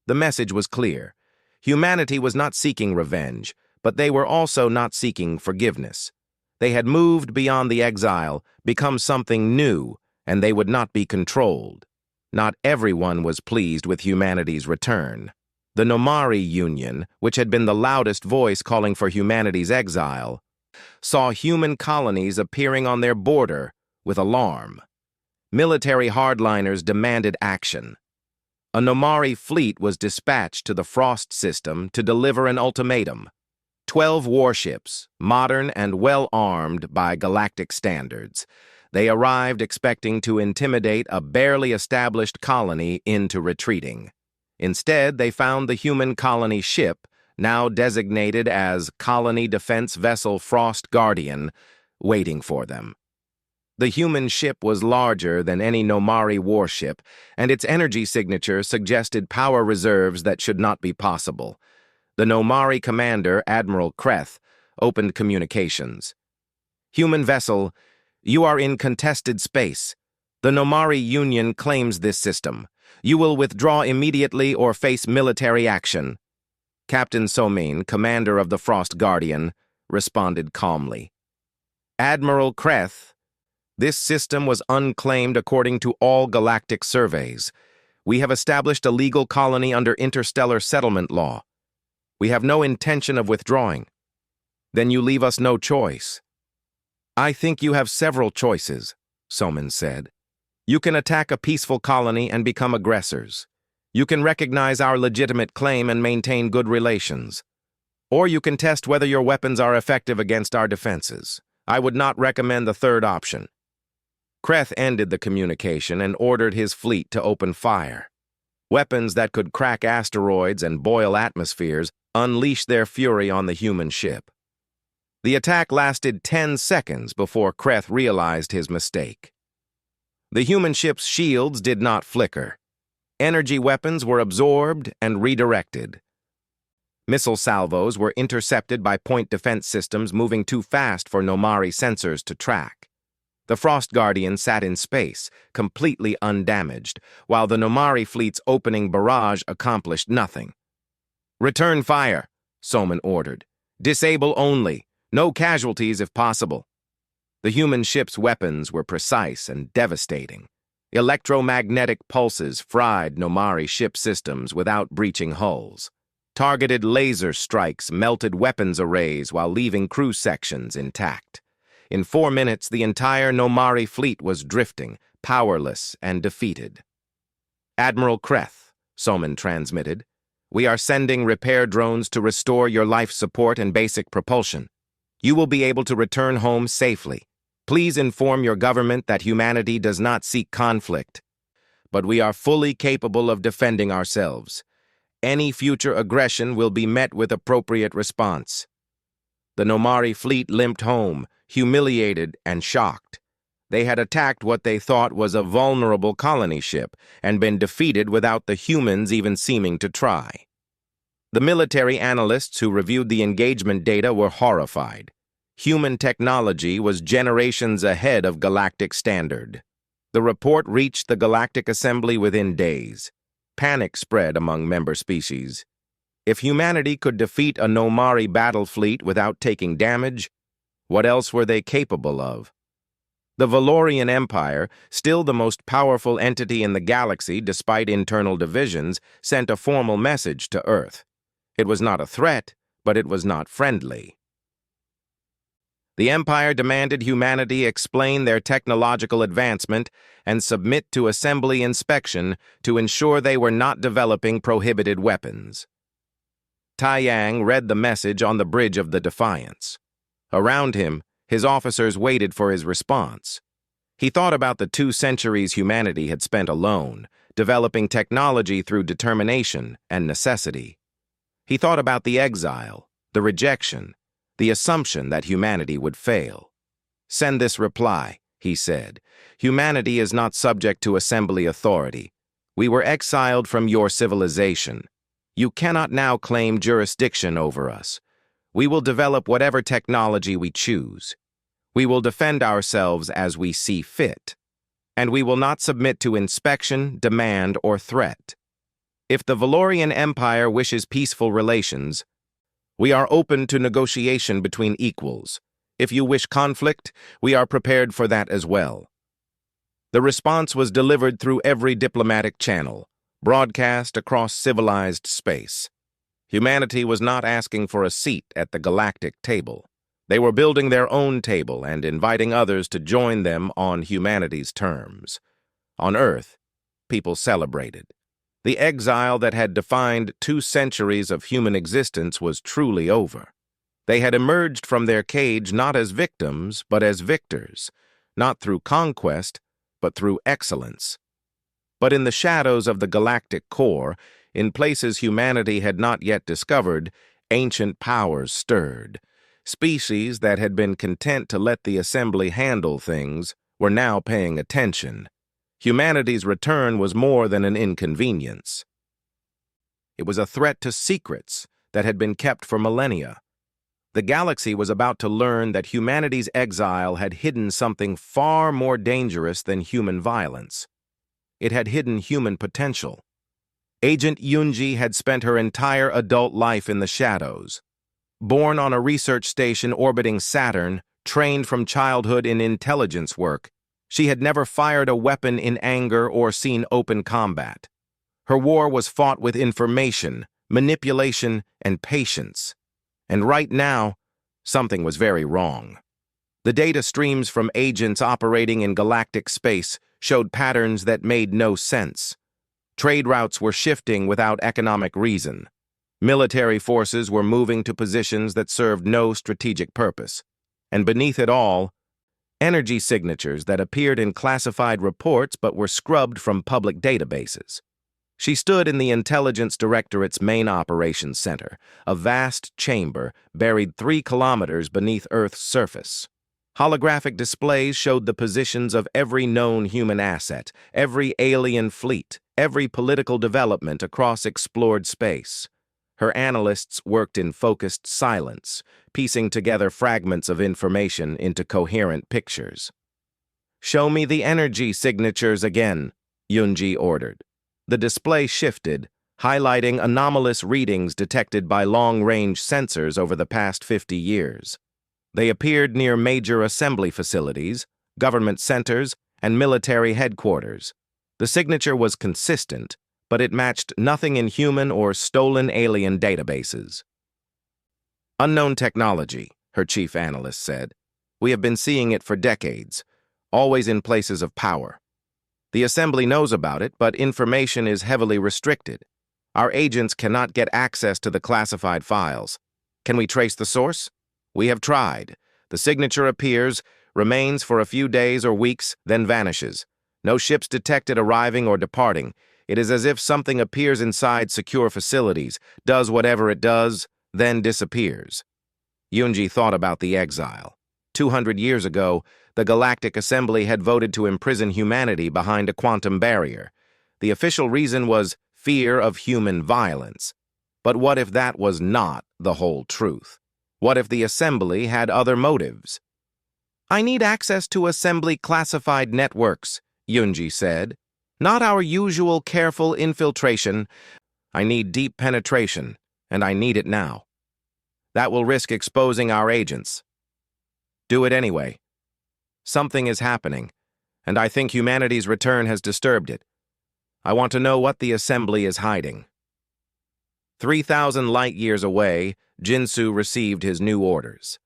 The message was clear. Humanity was not seeking revenge, but they were also not seeking forgiveness. They had moved beyond the exile, become something new, and they would not be controlled. Not everyone was pleased with humanity's return. The Nomari Union, which had been the loudest voice calling for humanity's exile, saw human colonies appearing on their border with alarm. Military hardliners demanded action. A Nomari fleet was dispatched to the Frost system to deliver an ultimatum. 12 warships, modern and well-armed by galactic standards. They arrived expecting to intimidate a barely established colony into retreating. Instead, they found the human colony ship, now designated as Colony Defense Vessel Frost Guardian, waiting for them. The human ship was larger than any Nomari warship, and its energy signature suggested power reserves that should not be possible. The Nomari commander, Admiral Kreth, opened communications. "Human vessel, you are in contested space. The Nomari Union claims this system. You will withdraw immediately or face military action." Captain Somin, commander of the Frost Guardian, responded calmly. "Admiral Kreth, this system was unclaimed according to all galactic surveys. We have established a legal colony under interstellar settlement law. We have no intention of withdrawing. Then you leave us no choice." "I think you have several choices," Somin said. "You can attack a peaceful colony and become aggressors. You can recognize our legitimate claim and maintain good relations. Or you can test whether your weapons are effective against our defenses. I would not recommend the third option." Kreth ended the communication and ordered his fleet to open fire. Weapons that could crack asteroids and boil atmospheres unleashed their fury on the human ship. The attack lasted 10 seconds before Kreth realized his mistake. The human ship's shields did not flicker. Energy weapons were absorbed and redirected. Missile salvos were intercepted by point defense systems moving too fast for Nomari sensors to track. The Frost Guardian sat in space, completely undamaged, while the Nomari fleet's opening barrage accomplished nothing. "Return fire," Somin ordered. "Disable only. No casualties if possible." The human ship's weapons were precise and devastating. Electromagnetic pulses fried Nomari ship systems without breaching hulls. Targeted laser strikes melted weapons arrays while leaving crew sections intact. In 4 minutes, the entire Nomari fleet was drifting, powerless and defeated. "Admiral Kreth," Somin transmitted, "we are sending repair drones to restore your life support and basic propulsion. You will be able to return home safely. Please inform your government that humanity does not seek conflict, but we are fully capable of defending ourselves. Any future aggression will be met with appropriate response." The Nomari fleet limped home, humiliated and shocked. They had attacked what they thought was a vulnerable colony ship and been defeated without the humans even seeming to try. The military analysts who reviewed the engagement data were horrified. Human technology was generations ahead of galactic standard. The report reached the Galactic Assembly within days. Panic spread among member species. If humanity could defeat a Nomari battle fleet without taking damage, what else were they capable of? The Valorian Empire, still the most powerful entity in the galaxy despite internal divisions, sent a formal message to Earth. It was not a threat, but it was not friendly. The Empire demanded humanity explain their technological advancement and submit to assembly inspection to ensure they were not developing prohibited weapons. Taiyang read the message on the bridge of the Defiance. Around him, his officers waited for his response. He thought about the 2 centuries humanity had spent alone, developing technology through determination and necessity. He thought about the exile, the rejection, the assumption that humanity would fail. "Send this reply," he said. "Humanity is not subject to assembly authority. We were exiled from your civilization. You cannot now claim jurisdiction over us. We will develop whatever technology we choose. We will defend ourselves as we see fit. And we will not submit to inspection, demand, or threat. If the Valorian Empire wishes peaceful relations, we are open to negotiation between equals. If you wish conflict, we are prepared for that as well." The response was delivered through every diplomatic channel. broadcast across civilized space. Humanity was not asking for a seat at the galactic table. They were building their own table and inviting others to join them on humanity's terms. On Earth, people celebrated. The exile that had defined 2 centuries of human existence was truly over. They had emerged from their cage not as victims, but as victors, not through conquest, but through excellence. But in the shadows of the galactic core, in places humanity had not yet discovered, ancient powers stirred. Species that had been content to let the assembly handle things were now paying attention. Humanity's return was more than an inconvenience. It was a threat to secrets that had been kept for millennia. The galaxy was about to learn that humanity's exile had hidden something far more dangerous than human violence. It had hidden human potential. Agent Yunji had spent her entire adult life in the shadows. Born on a research station orbiting Saturn, trained from childhood in intelligence work, she had never fired a weapon in anger or seen open combat. Her war was fought with information, manipulation, and patience. And right now, something was very wrong. The data streams from agents operating in galactic space showed patterns that made no sense. Trade routes were shifting without economic reason. Military forces were moving to positions that served no strategic purpose. And beneath it all, energy signatures that appeared in classified reports but were scrubbed from public databases. She stood in the Intelligence Directorate's main operations center, a vast chamber buried 3 kilometers beneath Earth's surface. Holographic displays showed the positions of every known human asset, every alien fleet, every political development across explored space. Her analysts worked in focused silence, piecing together fragments of information into coherent pictures. "Show me the energy signatures again," Yunji ordered. The display shifted, highlighting anomalous readings detected by long-range sensors over the past 50 years. They appeared near major assembly facilities, government centers, and military headquarters. The signature was consistent, but it matched nothing in human or stolen alien databases. "Unknown technology," her chief analyst said. "We have been seeing it for decades, always in places of power. The assembly knows about it, but information is heavily restricted. Our agents cannot get access to the classified files. Can we trace the source? We have tried. The signature appears, remains for a few days or weeks, then vanishes. No ships detected arriving or departing. It is as if something appears inside secure facilities, does whatever it does, then disappears." Yunji thought about the exile. 200 years ago, the Galactic Assembly had voted to imprison humanity behind a quantum barrier. The official reason was fear of human violence. But what if that was not the whole truth? What if the Assembly had other motives? "I need access to Assembly classified networks," Yunji said. "Not our usual careful infiltration. I need deep penetration, and I need it now. That will risk exposing our agents." "Do it anyway. Something is happening, and I think humanity's return has disturbed it. I want to know what the Assembly is hiding." 3,000 light-years away, Jinsu received his new orders.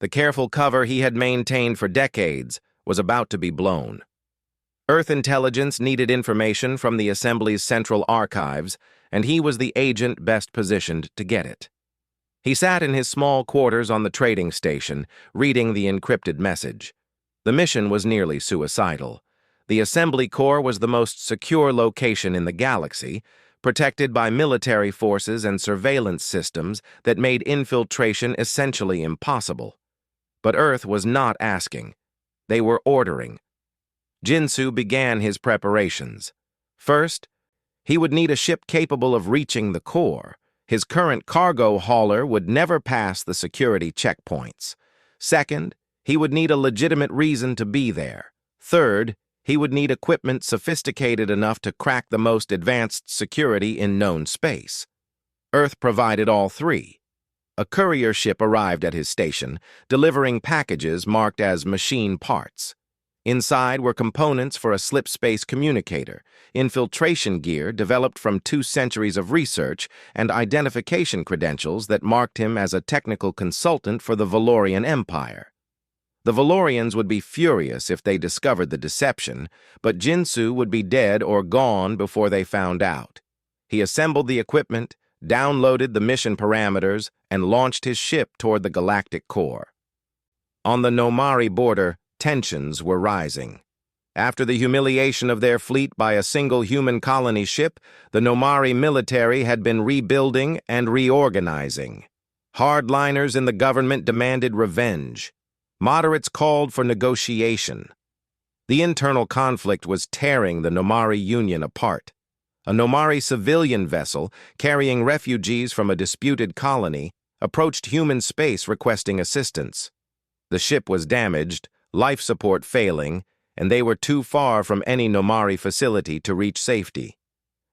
The careful cover he had maintained for decades was about to be blown. Earth intelligence needed information from the Assembly's central archives, and he was the agent best positioned to get it. He sat in his small quarters on the trading station, reading the encrypted message. The mission was nearly suicidal. The Assembly Core was the most secure location in the galaxy, protected by military forces and surveillance systems that made infiltration essentially impossible. But Earth was not asking. They were ordering. Jinsu began his preparations. First, he would need a ship capable of reaching the core. His current cargo hauler would never pass the security checkpoints. Second, he would need a legitimate reason to be there. Third, he would need equipment sophisticated enough to crack the most advanced security in known space. Earth provided all 3. A courier ship arrived at his station, delivering packages marked as machine parts. Inside were components for a slip-space communicator, infiltration gear developed from 2 centuries of research, and identification credentials that marked him as a technical consultant for the Valorian Empire. The Valorians would be furious if they discovered the deception, but Jinsu would be dead or gone before they found out. He assembled the equipment, downloaded the mission parameters, and launched his ship toward the galactic core. On the Nomari border, tensions were rising. After the humiliation of their fleet by a single human colony ship, the Nomari military had been rebuilding and reorganizing. Hardliners in the government demanded revenge. Moderates called for negotiation. The internal conflict was tearing the Nomari Union apart. A Nomari civilian vessel, carrying refugees from a disputed colony, approached human space requesting assistance. The ship was damaged, life support failing, and they were too far from any Nomari facility to reach safety.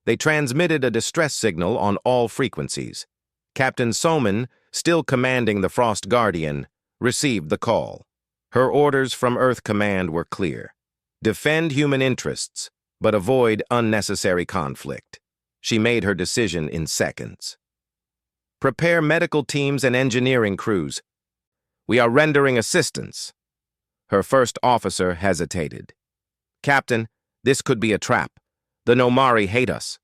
They transmitted a distress signal on all frequencies. Captain Soman, still commanding the Frost Guardian, received the call. Her orders from Earth Command were clear. Defend human interests, but avoid unnecessary conflict. She made her decision in seconds. Prepare medical teams and engineering crews. We are rendering assistance. Her first officer hesitated. Captain, this could be a trap. The Nomari hate us.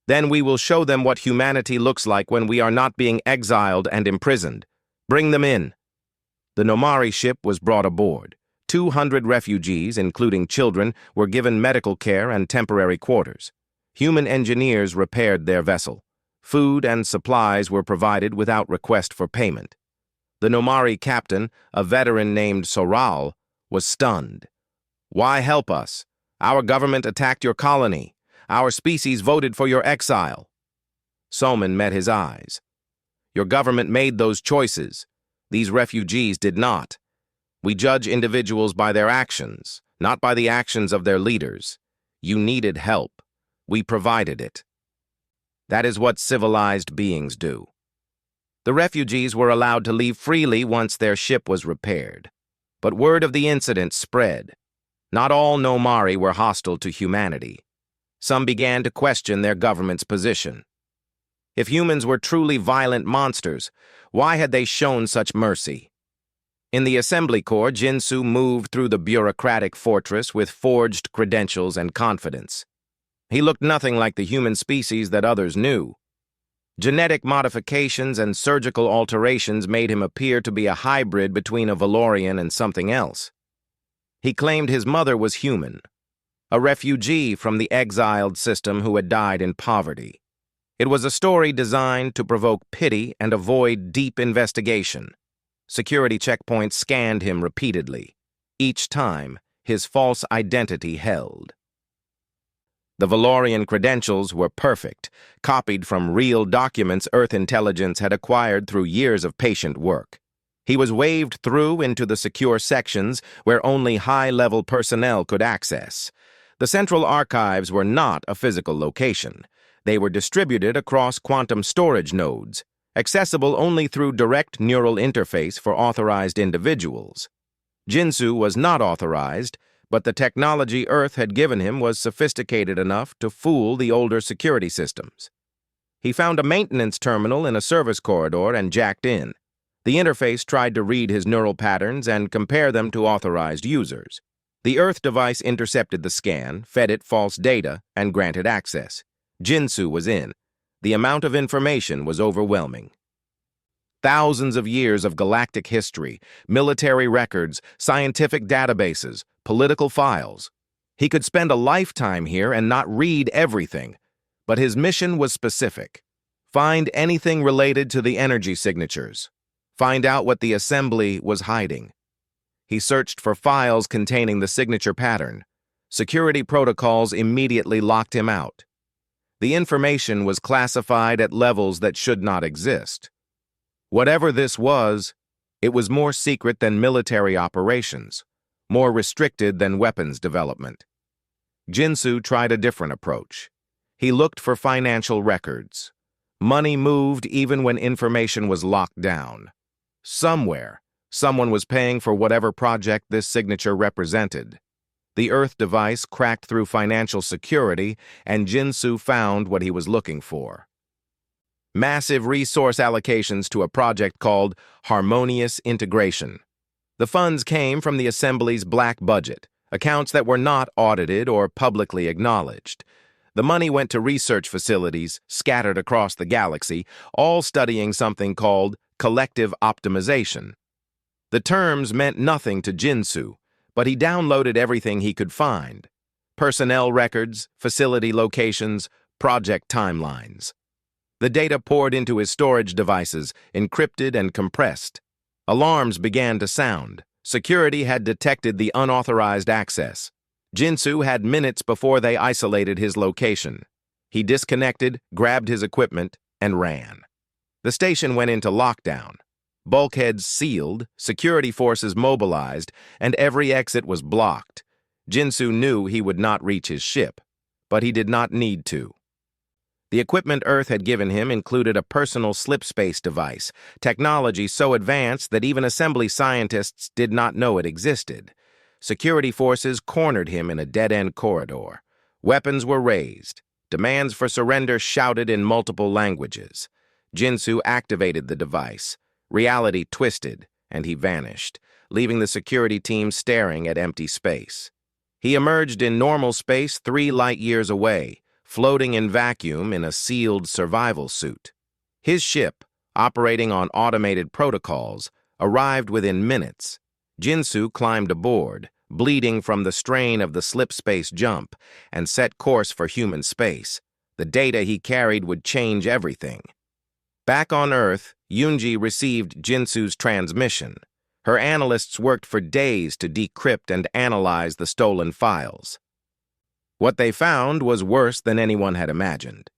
Then we will show them what humanity looks like when we are not being exiled and imprisoned. Bring them in. The Nomari ship was brought aboard. 200 refugees, including children, were given medical care and temporary quarters. Human engineers repaired their vessel. Food and supplies were provided without request for payment. The Nomari captain, a veteran named Soral, was stunned. Why help us? Our government attacked your colony. Our species voted for your exile. Soman met his eyes. Your government made those choices. These refugees did not. We judge individuals by their actions, not by the actions of their leaders. You needed help. We provided it. That is what civilized beings do. The refugees were allowed to leave freely once their ship was repaired. But word of the incident spread. Not all Nomari were hostile to humanity. Some began to question their government's position. If humans were truly violent monsters, why had they shown such mercy? In the assembly corps, Jinsu moved through the bureaucratic fortress with forged credentials and confidence. He looked nothing like the human species that others knew. Genetic modifications and surgical alterations made him appear to be a hybrid between a Valorian and something else. He claimed his mother was human, a refugee from the exiled system who had died in poverty. It was a story designed to provoke pity and avoid deep investigation. Security checkpoints scanned him repeatedly. Each time, his false identity held. The Valorian credentials were perfect, copied from real documents Earth intelligence had acquired through years of patient work. He was waved through into the secure sections where only high-level personnel could access. The central archives were not a physical location. They were distributed across quantum storage nodes, accessible only through direct neural interface for authorized individuals. Jinsu was not authorized, but the technology Earth had given him was sophisticated enough to fool the older security systems. He found a maintenance terminal in a service corridor and jacked in. The interface tried to read his neural patterns and compare them to authorized users. The Earth device intercepted the scan, fed it false data, and granted access. Jinsu was in. The amount of information was overwhelming. Thousands of years of galactic history, military records, scientific databases, political files. He could spend a lifetime here and not read everything, but his mission was specific. Find anything related to the energy signatures. Find out what the assembly was hiding. He searched for files containing the signature pattern. Security protocols immediately locked him out. The information was classified at levels that should not exist. Whatever this was, it was more secret than military operations, more restricted than weapons development. Jinsu tried a different approach. He looked for financial records. Money moved even when information was locked down. Somewhere, someone was paying for whatever project this signature represented. The Earth device cracked through financial security, and Jinsu found what he was looking for. Massive resource allocations to a project called Harmonious Integration. The funds came from the Assembly's black budget, accounts that were not audited or publicly acknowledged. The money went to research facilities scattered across the galaxy, all studying something called collective optimization. The terms meant nothing to Jinsu, but he downloaded everything he could find: personnel records, facility locations, project timelines. The data poured into his storage devices, encrypted and compressed. Alarms began to sound. Security had detected the unauthorized access. Jinsu had minutes before they isolated his location. He disconnected, grabbed his equipment, and ran. The station went into lockdown. Bulkheads sealed, security forces mobilized, and every exit was blocked. Jinsu knew he would not reach his ship, but he did not need to. The equipment Earth had given him included a personal slipspace device, technology so advanced that even assembly scientists did not know it existed. Security forces cornered him in a dead-end corridor. Weapons were raised. Demands for surrender shouted in multiple languages. Jinsu activated the device. Reality twisted, and he vanished, leaving the security team staring at empty space. He emerged in normal space 3 light-years away, floating in vacuum in a sealed survival suit. His ship, operating on automated protocols, arrived within minutes. Jinsu climbed aboard, bleeding from the strain of the slipspace jump, and set course for human space. The data he carried would change everything. Back on Earth, Yunji received Jinsu's transmission. Her analysts worked for days to decrypt and analyze the stolen files. What they found was worse than anyone had imagined.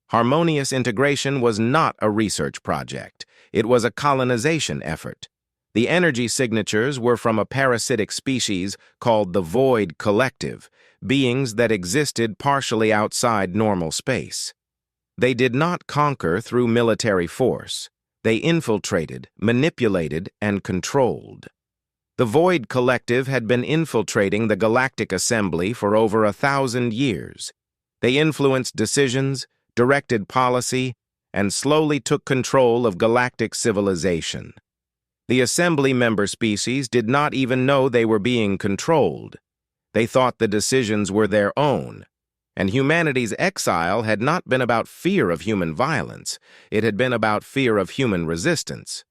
Harmonious Integration was not a research project. It was a colonization effort. The energy signatures were from a parasitic species called the Void Collective, beings that existed partially outside normal space. They did not conquer through military force. They infiltrated, manipulated, and controlled. The Void Collective had been infiltrating the Galactic Assembly for over 1,000 years. They influenced decisions, directed policy, and slowly took control of galactic civilization. The Assembly member species did not even know they were being controlled. They thought the decisions were their own. And humanity's exile had not been about fear of human violence. It had been about fear of human resistance.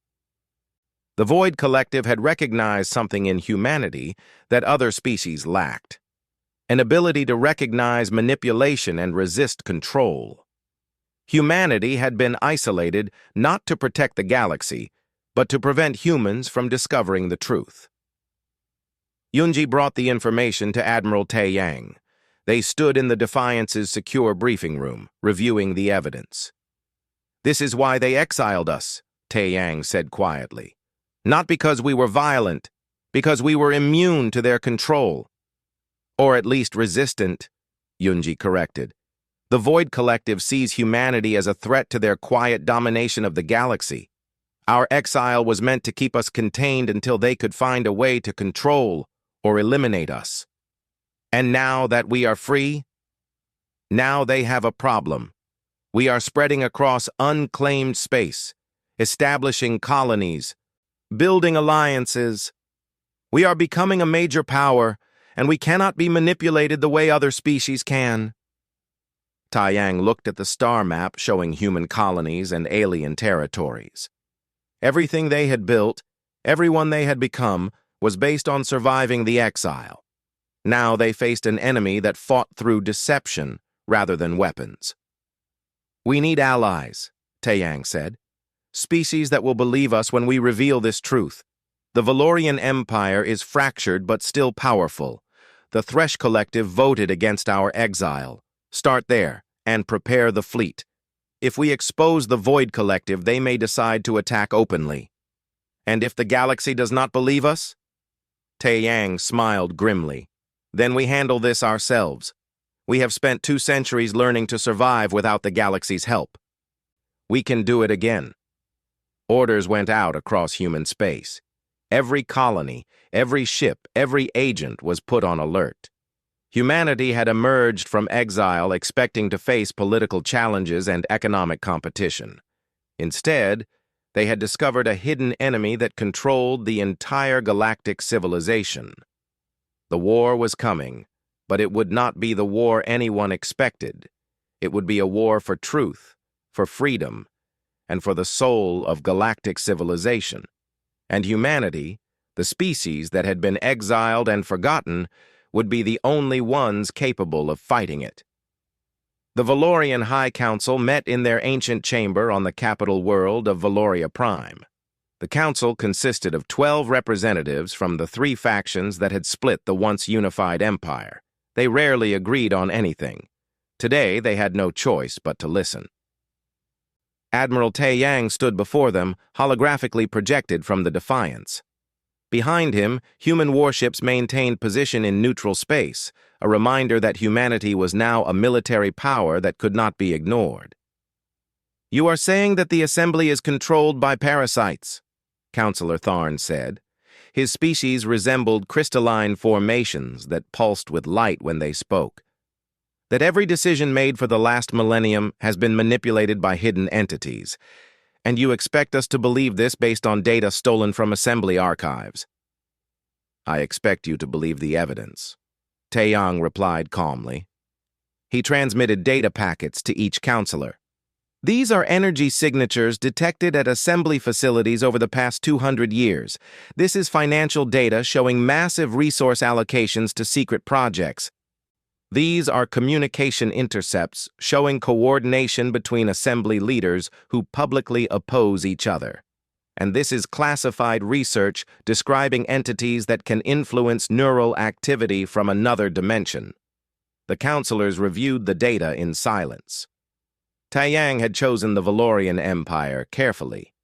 The Void Collective had recognized something in humanity that other species lacked: an ability to recognize manipulation and resist control. Humanity had been isolated not to protect the galaxy, but to prevent humans from discovering the truth. Yunji brought the information to Admiral Tae-Yang. They stood in the Defiance's secure briefing room, reviewing the evidence. "This is why they exiled us," Tae-Yang said quietly. "Not because we were violent, because we were immune to their control. Or at least resistant," Yunji corrected. "The Void Collective sees humanity as a threat to their quiet domination of the galaxy. Our exile was meant to keep us contained until they could find a way to control or eliminate us. And now that we are free, now they have a problem. We are spreading across unclaimed space, establishing colonies, building alliances. We are becoming a major power, and we cannot be manipulated the way other species can." Tae-Yang looked at the star map showing human colonies and alien territories. Everything they had built, everyone they had become, was based on surviving the exile. Now they faced an enemy that fought through deception rather than weapons. "We need allies," Tae-Yang said. "Species that will believe us when we reveal this truth. The Valorian Empire is fractured but still powerful. The Thresh Collective voted against our exile. Start there, and prepare the fleet. If we expose the Void Collective, they may decide to attack openly. And if the galaxy does not believe us?" Tae-Yang smiled grimly. "Then we handle this ourselves. We have spent 2 centuries learning to survive without the galaxy's help. We can do it again." Orders went out across human space. Every colony, every ship, every agent was put on alert. Humanity had emerged from exile expecting to face political challenges and economic competition. Instead, they had discovered a hidden enemy that controlled the entire galactic civilization. The war was coming, but it would not be the war anyone expected. It would be a war for truth, for freedom, and for the soul of galactic civilization. And humanity, the species that had been exiled and forgotten, would be the only ones capable of fighting it. The Valorian High Council met in their ancient chamber on the capital world of Valoria Prime. The council consisted of 12 representatives from the 3 factions that had split the once unified empire. They rarely agreed on anything. Today, they had no choice but to listen. Admiral Tae-Yang stood before them, holographically projected from the Defiance. Behind him, human warships maintained position in neutral space, a reminder that humanity was now a military power that could not be ignored. "You are saying that the Assembly is controlled by parasites," Councillor Tharn said. His species resembled crystalline formations that pulsed with light when they spoke. "That every decision made for the last millennium has been manipulated by hidden entities. And you expect us to believe this based on data stolen from Assembly archives?" "I expect you to believe the evidence," Tae-Yang replied calmly. He transmitted data packets to each counselor. "These are energy signatures detected at Assembly facilities over the past 200 years. This is financial data showing massive resource allocations to secret projects. These are communication intercepts showing coordination between Assembly leaders who publicly oppose each other. And this is classified research describing entities that can influence neural activity from another dimension." The counselors reviewed the data in silence. Tae-Yang had chosen the Valorian Empire carefully.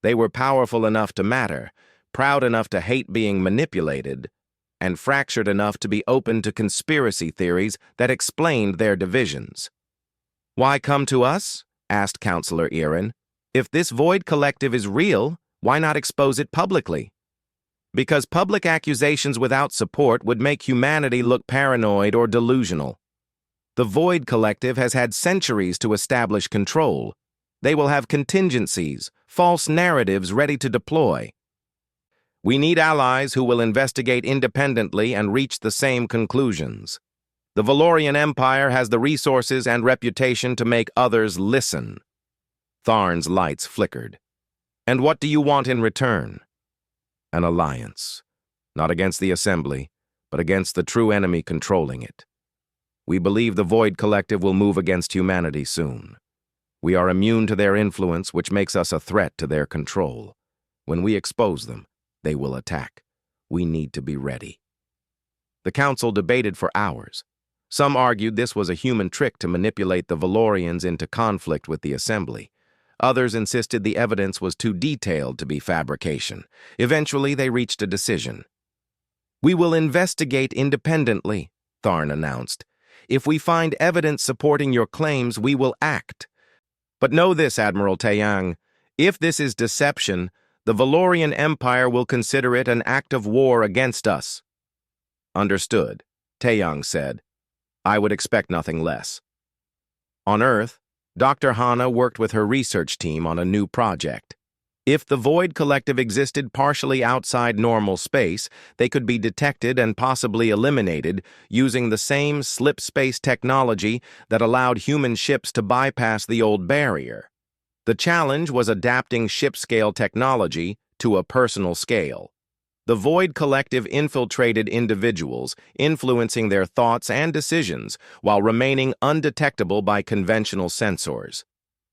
They were powerful enough to matter, proud enough to hate being manipulated, and fractured enough to be open to conspiracy theories that explained their divisions. "Why come to us?" asked Councillor Irin. "If this Void Collective is real, why not expose it publicly?" "Because public accusations without support would make humanity look paranoid or delusional. The Void Collective has had centuries to establish control. They will have contingencies, false narratives ready to deploy. We need allies who will investigate independently and reach the same conclusions. The Valorian Empire has the resources and reputation to make others listen." Tharn's lights flickered. "And what do you want in return?" "An alliance. Not against the Assembly, but against the true enemy controlling it. We believe the Void Collective will move against humanity soon. We are immune to their influence, which makes us a threat to their control. When we expose them, they will attack. We need to be ready." The council debated for hours. Some argued this was a human trick to manipulate the Valorians into conflict with the Assembly. Others insisted the evidence was too detailed to be fabrication. Eventually, they reached a decision. "We will investigate independently," Tharn announced. "If we find evidence supporting your claims, we will act. But know this, Admiral Tae-Yang, if this is deception, the Valorian Empire will consider it an act of war against us." "Understood," Tae-Yang said. "I would expect nothing less." On Earth, Dr. Hana worked with her research team on a new project. If the Void Collective existed partially outside normal space, they could be detected and possibly eliminated using the same slip space technology that allowed human ships to bypass the old barrier. The challenge was adapting ship-scale technology to a personal scale. The Void Collective infiltrated individuals, influencing their thoughts and decisions while remaining undetectable by conventional sensors.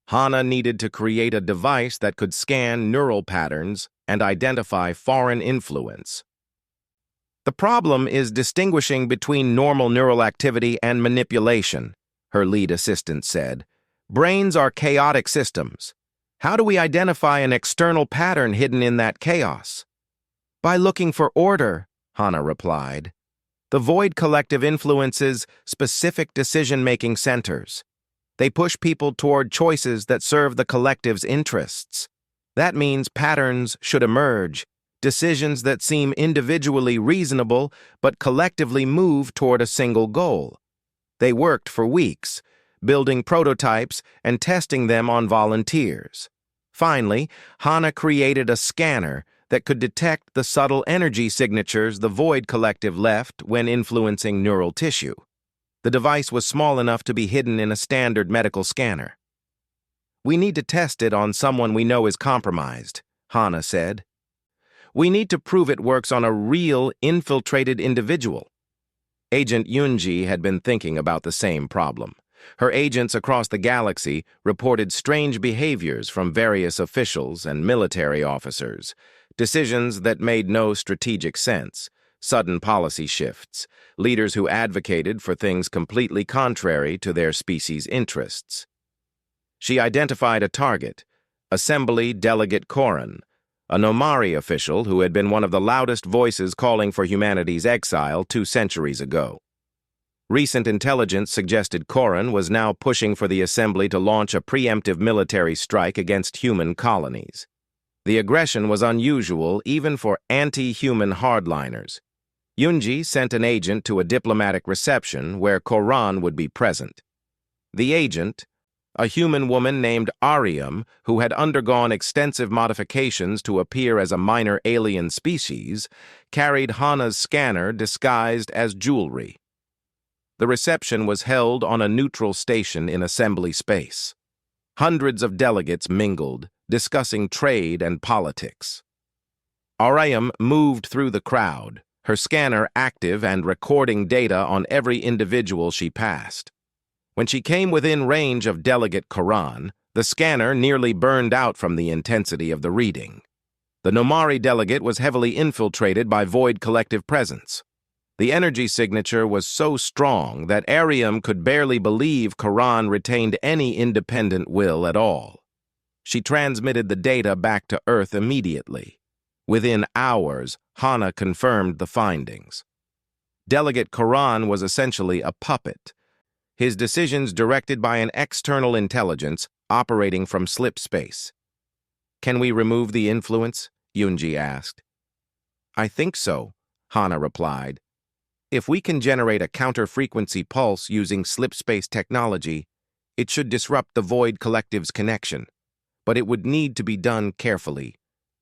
Hana needed to create a device that could scan neural patterns and identify foreign influence. "The problem is distinguishing between normal neural activity and manipulation," her lead assistant said. "Brains are chaotic systems. How do we identify an external pattern hidden in that chaos?" "By looking for order," Hana replied. "The Void Collective influences specific decision-making centers. They push people toward choices that serve the collective's interests. That means patterns should emerge, decisions that seem individually reasonable but collectively move toward a single goal. They worked for weeks, building prototypes and testing them on volunteers. Finally, Hana created a scanner that could detect the subtle energy signatures the Void Collective left when influencing neural tissue. The device was small enough to be hidden in a standard medical scanner. "We need to test it on someone we know is compromised," Hana said. "We need to prove it works on a real, infiltrated individual." Agent Yunji had been thinking about the same problem. Her agents across the galaxy reported strange behaviors from various officials and military officers, decisions that made no strategic sense, sudden policy shifts, leaders who advocated for things completely contrary to their species' interests. She identified a target, Assembly Delegate Koran, a Nomari official who had been one of the loudest voices calling for humanity's exile 2 centuries ago. Recent intelligence suggested Koran was now pushing for the Assembly to launch a preemptive military strike against human colonies. The aggression was unusual even for anti-human hardliners. Yunji sent an agent to a diplomatic reception where Koran would be present. The agent, a human woman named Ariam, who had undergone extensive modifications to appear as a minor alien species, carried Hana's scanner disguised as jewelry. The reception was held on a neutral station in assembly space. Hundreds of delegates mingled, discussing trade and politics. Ariam moved through the crowd, her scanner active and recording data on every individual she passed. When she came within range of Delegate Koran, the scanner nearly burned out from the intensity of the reading. The Nomari delegate was heavily infiltrated by Void Collective presence. The energy signature was so strong that Ariam could barely believe Koran retained any independent will at all. She transmitted the data back to Earth immediately. Within hours, Hana confirmed the findings. Delegate Koran was essentially a puppet, his decisions directed by an external intelligence operating from slip space. "Can we remove the influence?" Yunji asked. "I think so," Hana replied. "If we can generate a counter-frequency pulse using slip space technology, it should disrupt the Void Collective's connection. But it would need to be done carefully.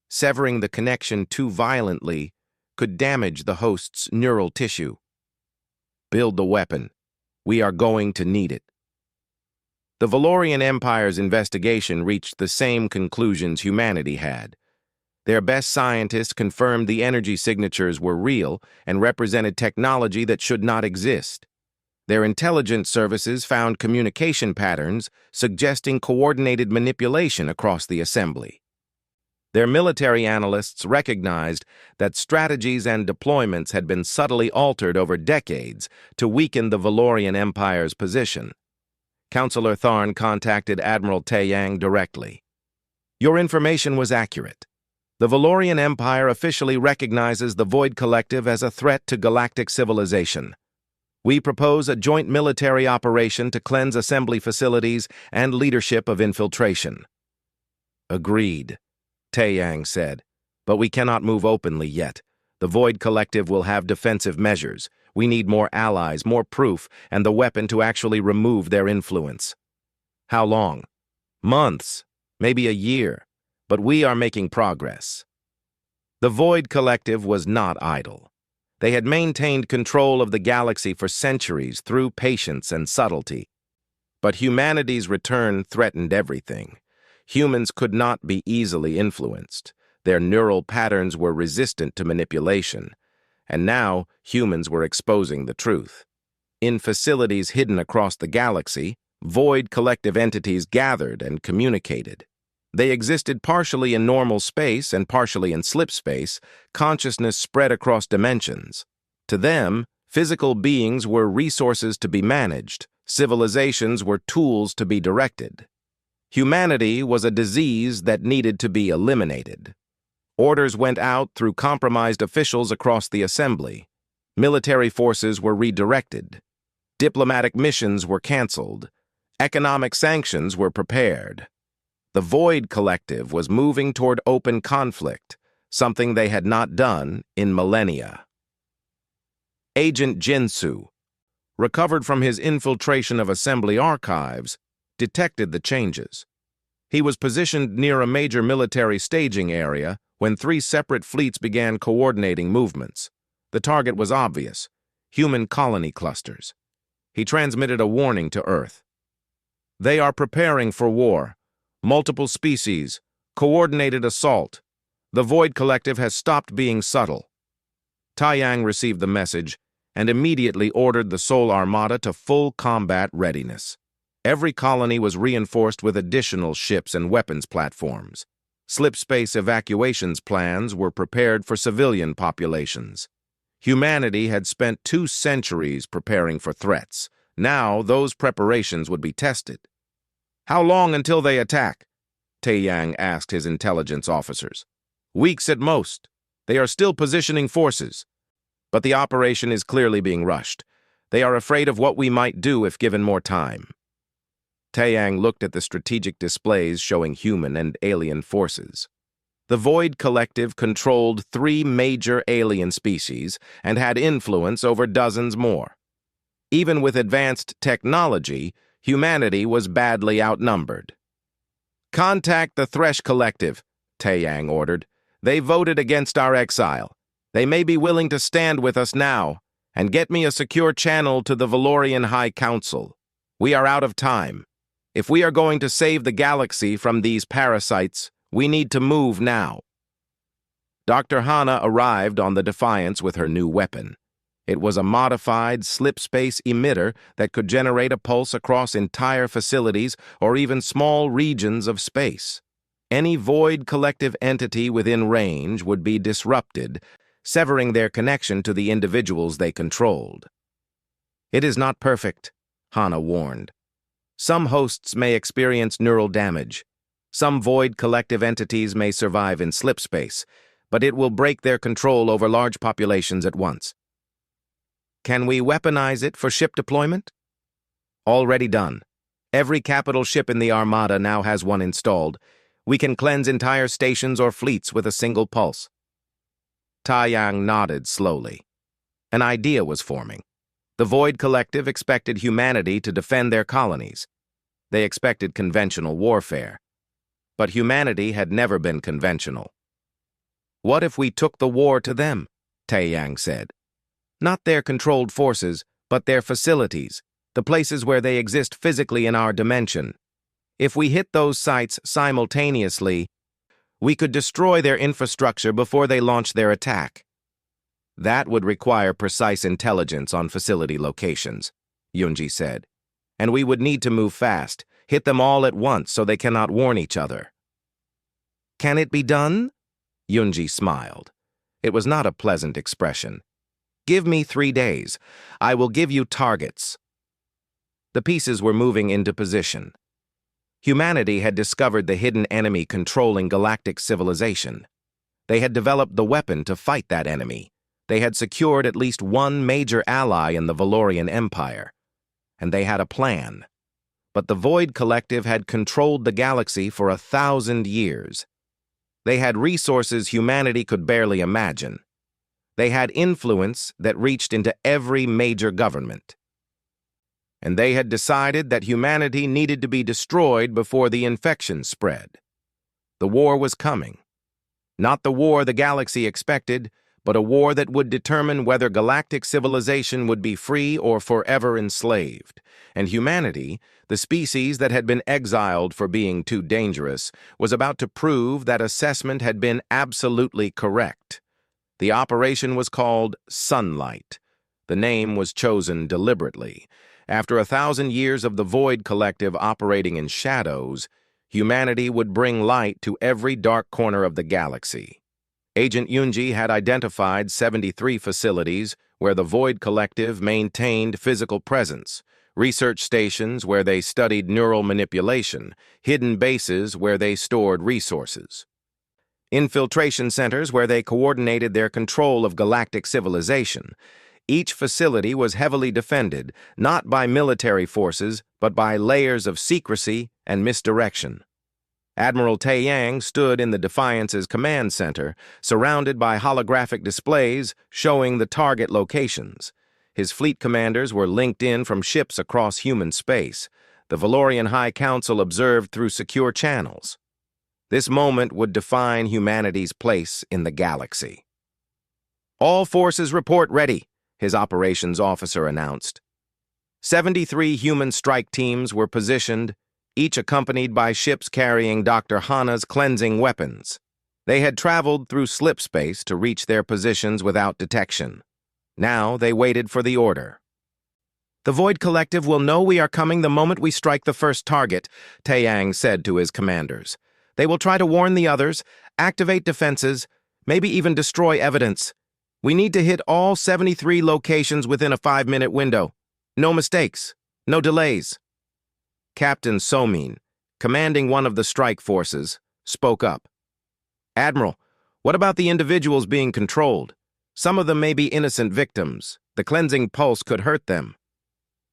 Severing the connection too violently could damage the host's neural tissue. Build the weapon. We are going to need it." The Valorian Empire's investigation reached the same conclusions humanity had. Their best scientists confirmed the energy signatures were real and represented technology that should not exist. Their intelligence services found communication patterns suggesting coordinated manipulation across the assembly. Their military analysts recognized that strategies and deployments had been subtly altered over decades to weaken the Valorian Empire's position. Counselor Tharn contacted Admiral Taeyang directly. "Your information was accurate. The Valorian Empire officially recognizes the Void Collective as a threat to galactic civilization. We propose a joint military operation to cleanse assembly facilities and leadership of infiltration." "Agreed," Taeyang said, "but we cannot move openly yet. The Void Collective will have defensive measures. We need more allies, more proof, and the weapon to actually remove their influence." "How long?" "Months, maybe a year, but we are making progress." The Void Collective was not idle. They had maintained control of the galaxy for centuries through patience and subtlety. But humanity's return threatened everything. Humans could not be easily influenced. Their neural patterns were resistant to manipulation. And now, humans were exposing the truth. In facilities hidden across the galaxy, Void Collective entities gathered and communicated. They existed partially in normal space and partially in slip space. Consciousness spread across dimensions. To them, physical beings were resources to be managed. Civilizations were tools to be directed. Humanity was a disease that needed to be eliminated. Orders went out through compromised officials across the assembly. Military forces were redirected. Diplomatic missions were canceled. Economic sanctions were prepared. The Void Collective was moving toward open conflict, something they had not done in millennia. Agent Jinsu, recovered from his infiltration of assembly archives, detected the changes. He was positioned near a major military staging area when 3 separate fleets began coordinating movements. The target was obvious: human colony clusters. He transmitted a warning to Earth. They are preparing for war. Multiple species. Coordinated assault. The Void Collective has stopped being subtle. Taiyang received the message and immediately ordered the Sol Armada to full combat readiness. Every colony was reinforced with additional ships and weapons platforms. Slipspace evacuations plans were prepared for civilian populations. Humanity had spent 2 centuries preparing for threats. Now those preparations would be tested. "How long until they attack?" Taiyang asked his intelligence officers. "Weeks at most. They are still positioning forces. But the operation is clearly being rushed. They are afraid of what we might do if given more time." Taiyang looked at the strategic displays showing human and alien forces. The Void Collective controlled 3 major alien species and had influence over dozens more. Even with advanced technology, humanity was badly outnumbered. "Contact the Thresh Collective," Taiyang ordered. "They voted against our exile. They may be willing to stand with us now, and get me a secure channel to the Valorian High Council. We are out of time. If we are going to save the galaxy from these parasites, we need to move now." Dr. Hana arrived on the Defiance with her new weapon. It was a modified slipspace emitter that could generate a pulse across entire facilities or even small regions of space. Any Void Collective entity within range would be disrupted, severing their connection to the individuals they controlled. "It is not perfect," Hana warned. "Some hosts may experience neural damage. Some Void Collective entities may survive in slipspace, but it will break their control over large populations at once." "Can we weaponize it for ship deployment?" "Already done. Every capital ship in the Armada now has one installed. We can cleanse entire stations or fleets with a single pulse." Taiyang nodded slowly. An idea was forming. The Void Collective expected humanity to defend their colonies. They expected conventional warfare. But humanity had never been conventional. "What if we took the war to them?" Taiyang said. "Not their controlled forces, but their facilities, the places where they exist physically in our dimension. If we hit those sites simultaneously, we could destroy their infrastructure before they launch their attack." "That would require precise intelligence on facility locations," Yunji said. "And we would need to move fast, hit them all at once so they cannot warn each other." "Can it be done?" Yunji smiled. It was not a pleasant expression. "Give me 3 days. I will give you targets." The pieces were moving into position. Humanity had discovered the hidden enemy controlling galactic civilization. They had developed the weapon to fight that enemy. They had secured at least one major ally in the Valorian Empire. And they had a plan. But the Void Collective had controlled the galaxy for 1,000 years. They had resources humanity could barely imagine. They had influence that reached into every major government. And they had decided that humanity needed to be destroyed before the infection spread. The war was coming. Not the war the galaxy expected, but a war that would determine whether galactic civilization would be free or forever enslaved. And humanity, the species that had been exiled for being too dangerous, was about to prove that assessment had been absolutely correct. The operation was called Sunlight. The name was chosen deliberately. After 1,000 years of the Void Collective operating in shadows, humanity would bring light to every dark corner of the galaxy. Agent Yunji had identified 73 facilities where the Void Collective maintained physical presence, research stations where they studied neural manipulation, hidden bases where they stored resources, infiltration centers where they coordinated their control of galactic civilization. Each facility was heavily defended, not by military forces, but by layers of secrecy and misdirection. Admiral Taeyang stood in the Defiance's command center, surrounded by holographic displays showing the target locations. His fleet commanders were linked in from ships across human space. The Valorian High Council observed through secure channels. This moment would define humanity's place in the galaxy. "All forces report ready," his operations officer announced. 73 human strike teams were positioned, each accompanied by ships carrying Dr. Hana's cleansing weapons. They had traveled through slip space to reach their positions without detection. Now they waited for the order. "The Void Collective will know we are coming the moment we strike the first target," Taeyang said to his commanders. "They will try to warn the others, activate defenses, maybe even destroy evidence. We need to hit all 73 locations within a 5-minute window. No mistakes, no delays." Captain Somin, commanding one of the strike forces, spoke up. "Admiral, what about the individuals being controlled? Some of them may be innocent victims. The cleansing pulse could hurt them."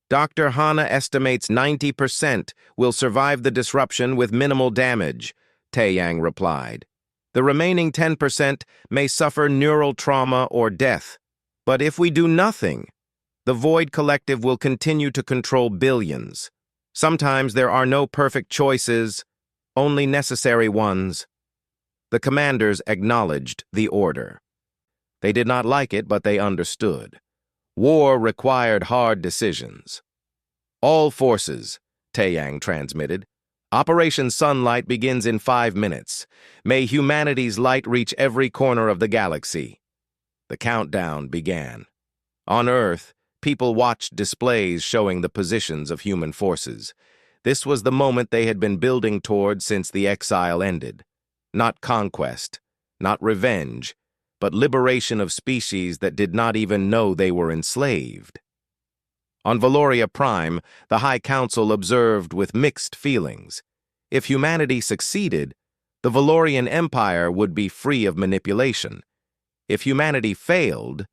"Dr. Hana estimates 90% will survive the disruption with minimal damage," Taeyang replied. "The remaining 10% may suffer neural trauma or death. But if we do nothing, the Void Collective will continue to control billions. Sometimes there are no perfect choices, only necessary ones." The commanders acknowledged the order. They did not like it, but they understood. War required hard decisions. "All forces," Taeyang transmitted. "Operation Sunlight begins in 5 minutes. May humanity's light reach every corner of the galaxy." The countdown began. On Earth, people watched displays showing the positions of human forces. This was the moment they had been building toward since the Exile ended. Not conquest, not revenge, but liberation of species that did not even know they were enslaved. On Valoria Prime, the High Council observed with mixed feelings. If humanity succeeded, the Valorian Empire would be free of manipulation. If humanity failed,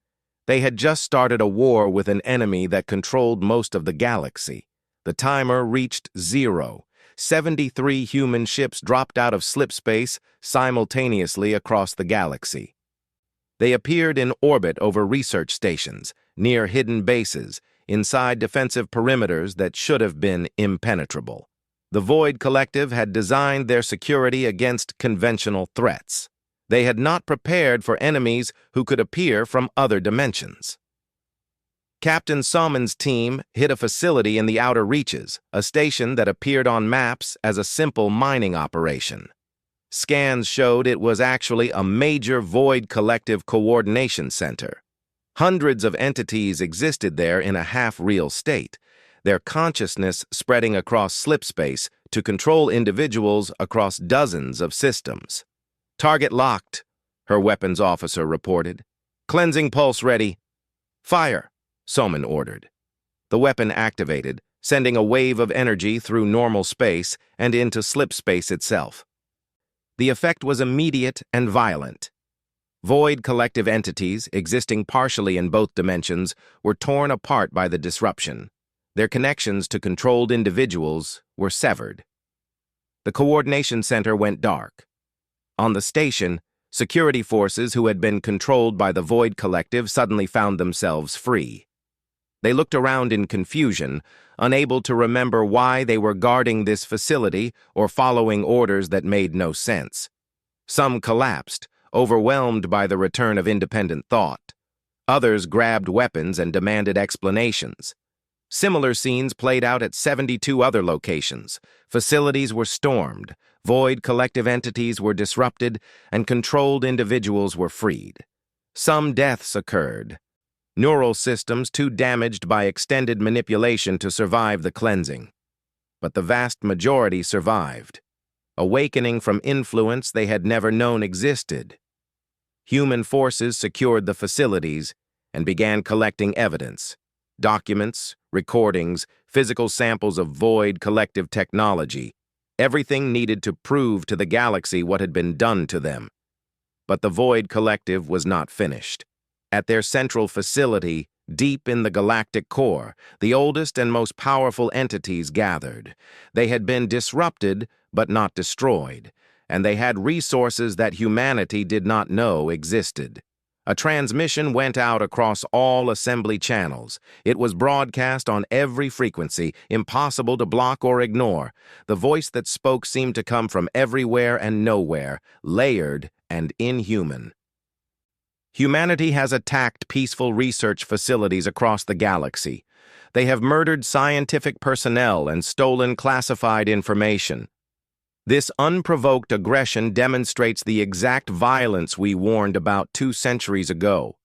they had just started a war with an enemy that controlled most of the galaxy. The timer reached 0. 73 human ships dropped out of slip space simultaneously across the galaxy. They appeared in orbit over research stations, near hidden bases, inside defensive perimeters that should have been impenetrable. The Void Collective had designed their security against conventional threats. They had not prepared for enemies who could appear from other dimensions. Captain Somin's team hit a facility in the outer reaches, a station that appeared on maps as a simple mining operation. Scans showed it was actually a major Void Collective coordination center. Hundreds of entities existed there in a half-real state, their consciousness spreading across slip space to control individuals across dozens of systems. "Target locked," her weapons officer reported. "Cleansing pulse ready." "Fire," Somin ordered. The weapon activated, sending a wave of energy through normal space and into slip space itself. The effect was immediate and violent. Void Collective entities, existing partially in both dimensions, were torn apart by the disruption. Their connections to controlled individuals were severed. The coordination center went dark. On the station, security forces who had been controlled by the Void Collective suddenly found themselves free. They looked around in confusion, unable to remember why they were guarding this facility or following orders that made no sense. Some collapsed, overwhelmed by the return of independent thought. Others grabbed weapons and demanded explanations. Similar scenes played out at 72 other locations. Facilities were stormed, Void Collective entities were disrupted, and controlled individuals were freed. Some deaths occurred. Neural systems too damaged by extended manipulation to survive the cleansing. But the vast majority survived, awakening from influence they had never known existed. Human forces secured the facilities and began collecting evidence. Documents, recordings, physical samples of Void Collective technology, everything needed to prove to the galaxy what had been done to them. But the Void Collective was not finished. At their central facility, Deep in the galactic core, the oldest and most powerful entities gathered. They had been disrupted, but not destroyed, and they had resources that humanity did not know existed. A transmission went out across all assembly channels. It was broadcast on every frequency, impossible to block or ignore. The voice that spoke seemed to come from everywhere and nowhere, layered and inhuman. Humanity has attacked peaceful research facilities across the galaxy. They have murdered scientific personnel and stolen classified information. This unprovoked aggression demonstrates the exact violence we warned about 2 centuries ago.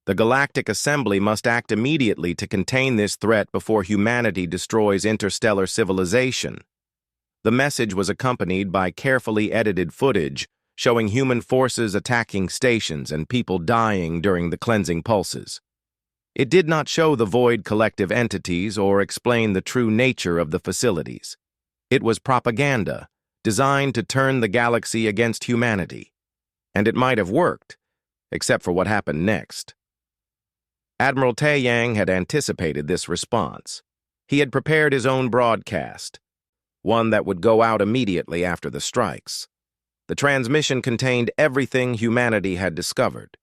The Galactic Assembly must act immediately to contain this threat before humanity destroys interstellar civilization. The message was accompanied by carefully edited footage showing human forces attacking stations and people dying during the cleansing pulses. It did not show the Void collective entities or explain the true nature of the facilities. It was propaganda, designed to turn the galaxy against humanity. And it might have worked, except for what happened next. Admiral Taeyang had anticipated this response. He had prepared his own broadcast, one that would go out immediately after the strikes. The transmission contained everything humanity had discovered: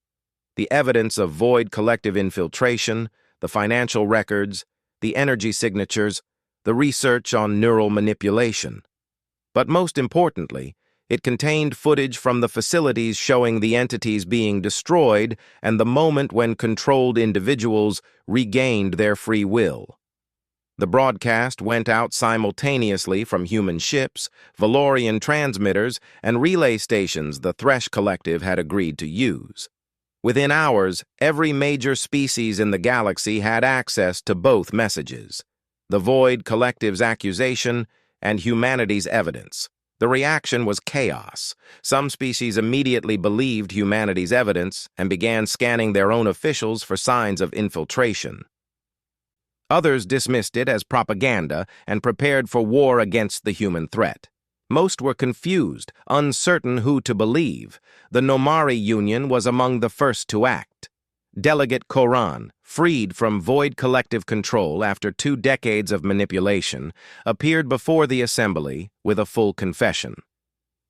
the evidence of Void collective infiltration, the financial records, the energy signatures, the research on neural manipulation. But most importantly, it contained footage from the facilities showing the entities being destroyed and the moment when controlled individuals regained their free will. The broadcast went out simultaneously from human ships, Valorian transmitters, and relay stations the Thresh Collective had agreed to use. Within hours, every major species in the galaxy had access to both messages: the Void Collective's accusation and humanity's evidence. The reaction was chaos. Some species immediately believed humanity's evidence and began scanning their own officials for signs of infiltration. Others dismissed it as propaganda and prepared for war against the human threat. Most were confused, uncertain who to believe. The Nomari Union was among the first to act. Delegate Koran, freed from Void collective control after 2 decades of manipulation, appeared before the assembly with a full confession.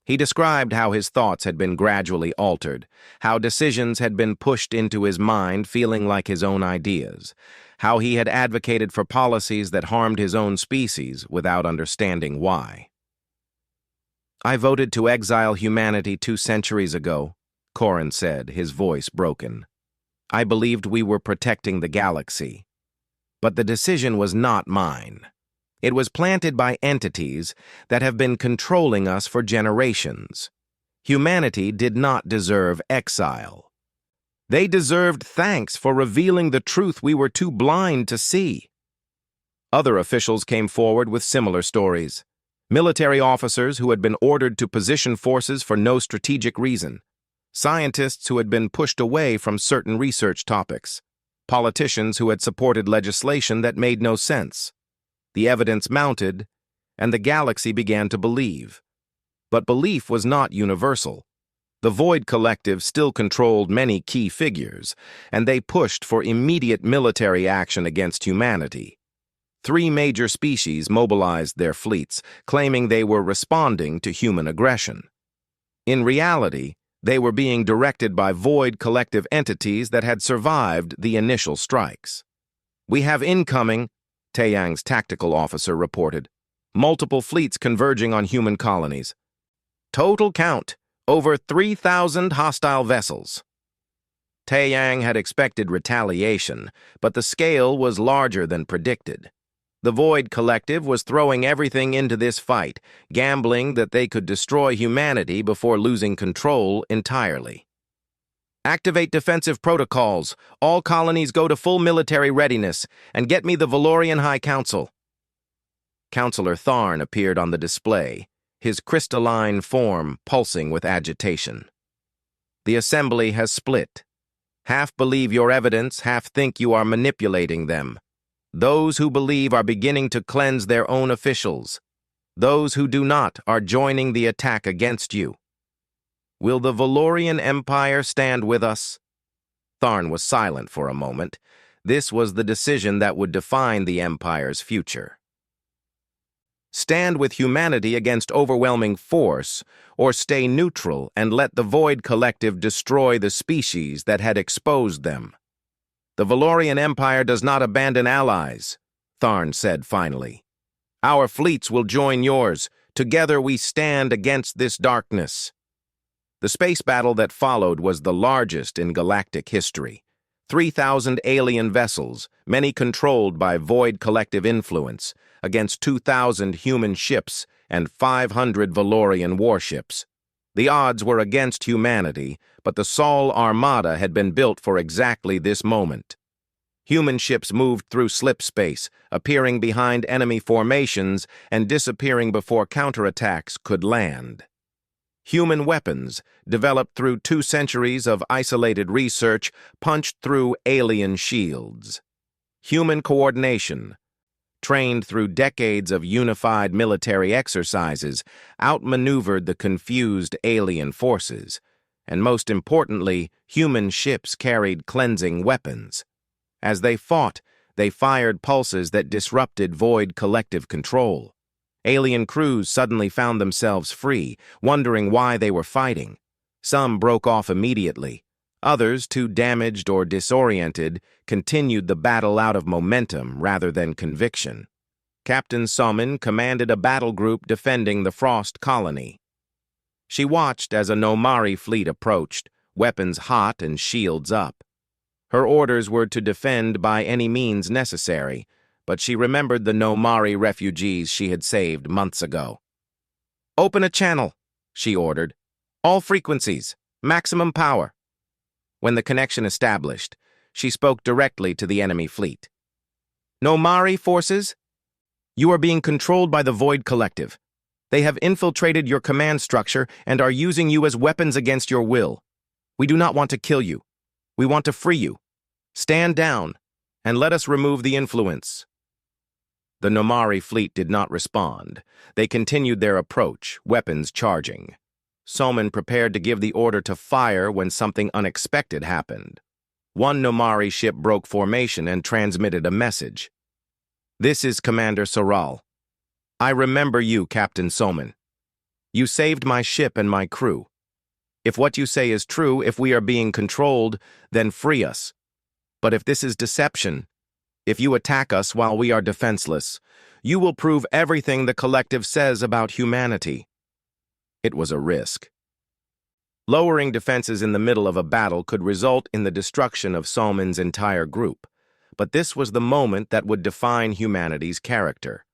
He described how his thoughts had been gradually altered, how decisions had been pushed into his mind feeling like his own ideas, how he had advocated for policies that harmed his own species without understanding why. "I voted to exile humanity 2 centuries ago," Koran said, his voice broken. "I believed we were protecting the galaxy. But the decision was not mine. It was planted by entities that have been controlling us for generations. Humanity did not deserve exile. They deserved thanks for revealing the truth we were too blind to see." Other officials came forward with similar stories. Military officers who had been ordered to position forces for no strategic reason. Scientists who had been pushed away from certain research topics. Politicians who had supported legislation that made no sense. The evidence mounted, and the galaxy began to believe. But belief was not universal. The Void Collective still controlled many key figures, and they pushed for immediate military action against humanity. 3 major species mobilized their fleets, claiming they were responding to human aggression. In reality, they were being directed by Void collective entities that had survived the initial strikes. "We have incoming," Taeyang's tactical officer reported. "Multiple fleets converging on human colonies. Total count, over 3,000 hostile vessels." Taeyang had expected retaliation, but the scale was larger than predicted. The Void Collective was throwing everything into this fight, gambling that they could destroy humanity before losing control entirely. "Activate defensive protocols. All colonies go to full military readiness, and get me the Valorian High Council." Counselor Tharn appeared on the display, his crystalline form pulsing with agitation. "The Assembly has split. Half believe your evidence, half think you are manipulating them. Those who believe are beginning to cleanse their own officials. Those who do not are joining the attack against you. Will the Valorian Empire stand with us?" Tharn was silent for a moment. This was the decision that would define the Empire's future. Stand with humanity against overwhelming force, or stay neutral and let the Void Collective destroy the species that had exposed them. The Valorian Empire does not abandon allies, Tharn said finally. Our fleets will join yours. Together we stand against this darkness. The space battle that followed was the largest in galactic history. 3,000 alien vessels, many controlled by Void Collective influence, against 2,000 human ships and 500 Valorian warships. The odds were against humanity, but the Sol Armada had been built for exactly this moment. Human ships moved through slip space, appearing behind enemy formations and disappearing before counterattacks could land. Human weapons, developed through 2 centuries of isolated research, punched through alien shields. Human coordination, trained through decades of unified military exercises, outmaneuvered the confused alien forces. And most importantly, human ships carried cleansing weapons. As they fought, they fired pulses that disrupted Void Collective control. Alien crews suddenly found themselves free, wondering why they were fighting. Some broke off immediately. Others, too damaged or disoriented, continued the battle out of momentum rather than conviction. Captain Somin commanded a battle group defending the Frost colony. She watched as a Nomari fleet approached, weapons hot and shields up. Her orders were to defend by any means necessary, but she remembered the Nomari refugees she had saved months ago. "Open a channel," she ordered. "All frequencies, maximum power." When the connection established, she spoke directly to the enemy fleet. "Nomari forces? You are being controlled by the Void Collective. They have infiltrated your command structure and are using you as weapons against your will. We do not want to kill you. We want to free you. Stand down, and let us remove the influence." The Nomari fleet did not respond. They continued their approach, weapons charging. Somin prepared to give the order to fire when something unexpected happened. One Nomari ship broke formation and transmitted a message. "This is Commander Soral. I remember you, Captain Somin. You saved my ship and my crew. If what you say is true, if we are being controlled, then free us. But if this is deception, if you attack us while we are defenseless, you will prove everything the Collective says about humanity." It was a risk. Lowering defenses in the middle of a battle could result in the destruction of Somin's entire group, but this was the moment that would define humanity's character.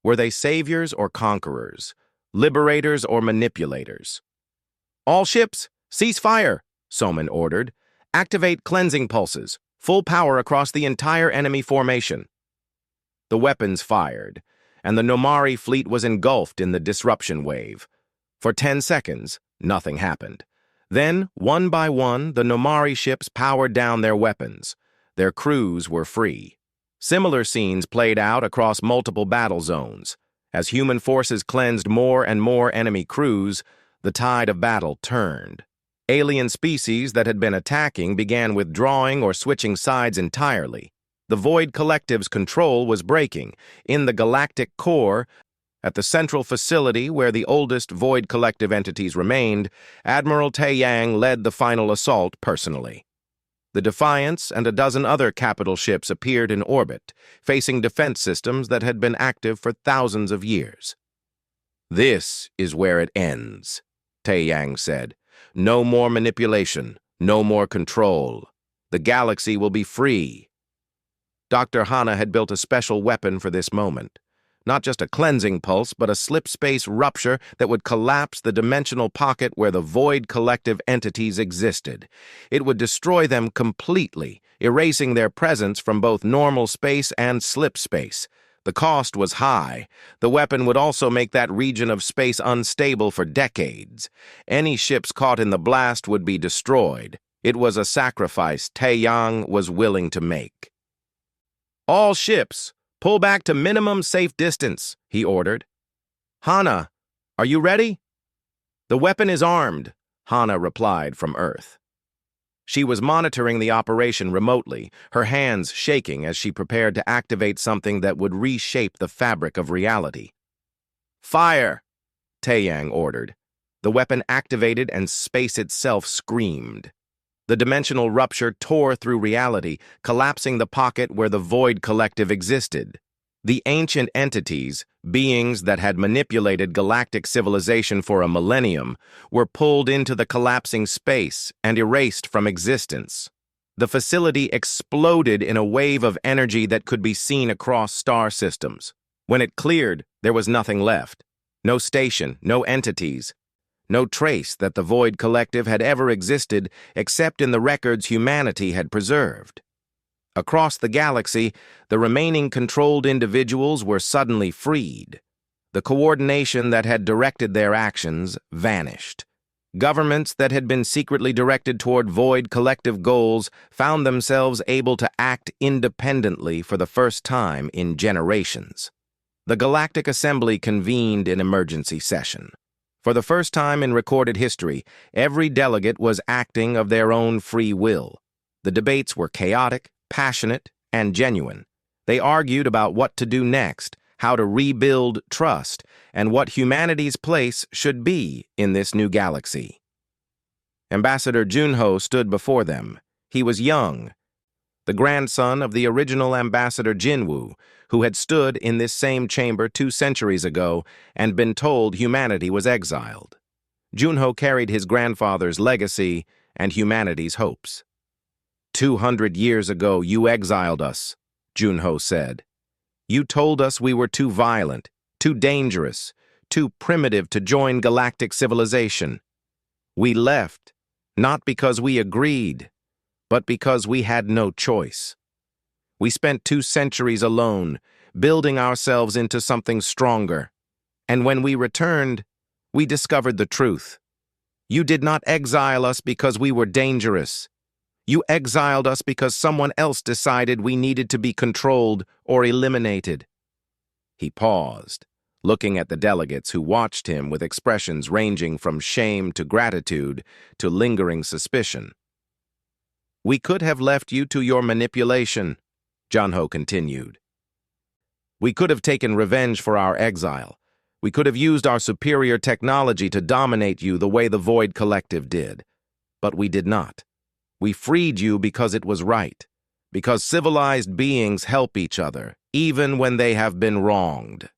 Were they saviors or conquerors, liberators or manipulators? "All ships, cease fire," Somin ordered. "Activate cleansing pulses. Full power across the entire enemy formation." The weapons fired, and the Nomari fleet was engulfed in the disruption wave. For 10 seconds, nothing happened. Then, one by one, the Nomari ships powered down their weapons. Their crews were free. Similar scenes played out across multiple battle zones. As human forces cleansed more and more enemy crews, the tide of battle turned. Alien species that had been attacking began withdrawing or switching sides entirely. The Void Collective's control was breaking. In the galactic core, at the central facility where the oldest Void Collective entities remained, Admiral Taeyang led the final assault personally. The Defiance and a dozen other capital ships appeared in orbit, facing defense systems that had been active for thousands of years. "This is where it ends," Taeyang said. "No more manipulation, no more control. The galaxy will be free." Dr. Hana had built a special weapon for this moment. Not just a cleansing pulse, but a slip-space rupture that would collapse the dimensional pocket where the Void Collective entities existed. It would destroy them completely, erasing their presence from both normal space and slip space. The cost was high. The weapon would also make that region of space unstable for decades. Any ships caught in the blast would be destroyed. It was a sacrifice Taeyang was willing to make. "All ships, pull back to minimum safe distance," he ordered. "Hana, are you ready?" "The weapon is armed," Hana replied from Earth. She was monitoring the operation remotely, her hands shaking as she prepared to activate something that would reshape the fabric of reality. "Fire!" Taeyang ordered. The weapon activated and space itself screamed. The dimensional rupture tore through reality, collapsing the pocket where the Void Collective existed. The ancient entities, beings that had manipulated galactic civilization for a millennium, were pulled into the collapsing space and erased from existence. The facility exploded in a wave of energy that could be seen across star systems. When it cleared, there was nothing left. No station, no entities, no trace that the Void Collective had ever existed except in the records humanity had preserved. Across the galaxy, the remaining controlled individuals were suddenly freed. The coordination that had directed their actions vanished. Governments that had been secretly directed toward Void Collective goals found themselves able to act independently for the first time in generations. The Galactic Assembly convened an emergency session. For the first time in recorded history, every delegate was acting of their own free will. The debates were chaotic, passionate, and genuine. They argued about what to do next, how to rebuild trust, and what humanity's place should be in this new galaxy. Ambassador Junho stood before them. He was young, the grandson of the original Ambassador Jinwoo, who had stood in this same chamber 2 centuries ago and been told humanity was exiled. Junho carried his grandfather's legacy and humanity's hopes. 200 years ago, you exiled us, Junho said. You told us we were too violent, too dangerous, too primitive to join galactic civilization. We left, not because we agreed, but because we had no choice. We spent 2 centuries alone, building ourselves into something stronger. And when we returned, we discovered the truth. You did not exile us because we were dangerous. You exiled us because someone else decided we needed to be controlled or eliminated. He paused, looking at the delegates who watched him with expressions ranging from shame to gratitude to lingering suspicion. We could have left you to your manipulation, Junho continued. We could have taken revenge for our exile. We could have used our superior technology to dominate you the way the Void Collective did. But we did not. We freed you because it was right, because civilized beings help each other, even when they have been wronged.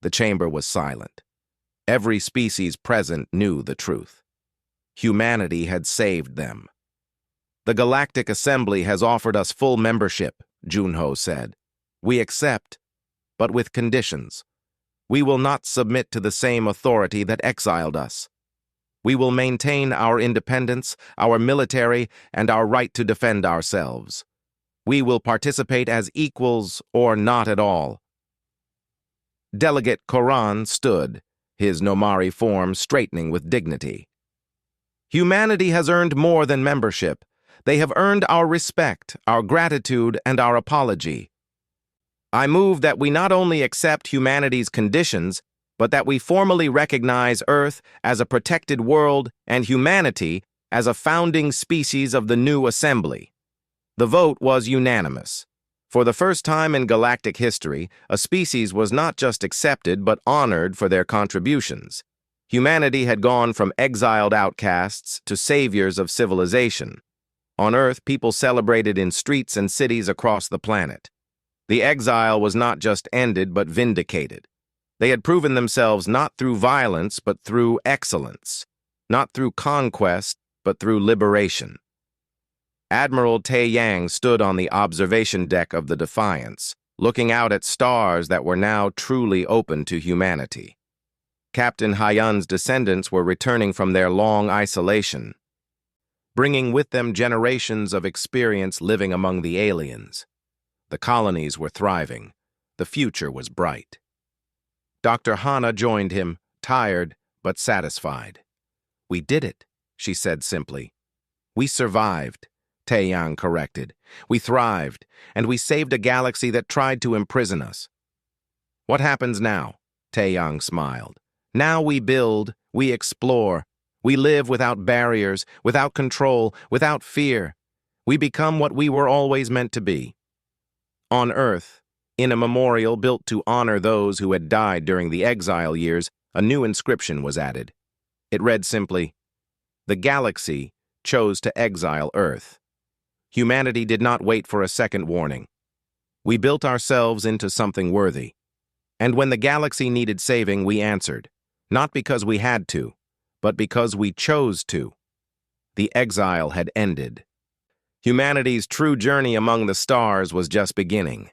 The chamber was silent. Every species present knew the truth. Humanity had saved them. The Galactic Assembly has offered us full membership, Junho said. We accept, but with conditions. We will not submit to the same authority that exiled us. We will maintain our independence, our military, and our right to defend ourselves. We will participate as equals or not at all. Delegate Koran stood, his Nomari form straightening with dignity. Humanity has earned more than membership. They have earned our respect, our gratitude, and our apology. I move that we not only accept humanity's conditions, but that we formally recognize Earth as a protected world and humanity as a founding species of the new assembly. The vote was unanimous. For the first time in galactic history, a species was not just accepted but honored for their contributions. Humanity had gone from exiled outcasts to saviors of civilization. On Earth, people celebrated in streets and cities across the planet. The exile was not just ended but vindicated. They had proven themselves not through violence but through excellence, not through conquest but through liberation. Admiral Taeyang stood on the observation deck of the Defiance, looking out at stars that were now truly open to humanity. Captain Haiyun's descendants were returning from their long isolation, bringing with them generations of experience living among the aliens. The colonies were thriving. The future was bright. Dr. Hana joined him, tired but satisfied. We did it, she said simply. We survived, Taeyang corrected. We thrived, and we saved a galaxy that tried to imprison us. What happens now? Taeyang smiled. Now we build, we explore, We live without barriers, without control, without fear. We become what we were always meant to be. On Earth, in a memorial built to honor those who had died during the Exile years, a new inscription was added. It read simply, "The galaxy chose to exile Earth." Humanity did not wait for a second warning. We built ourselves into something worthy. And when the galaxy needed saving, we answered, not because we had to, but because we chose to. The exile had ended. Humanity's true journey among the stars was just beginning.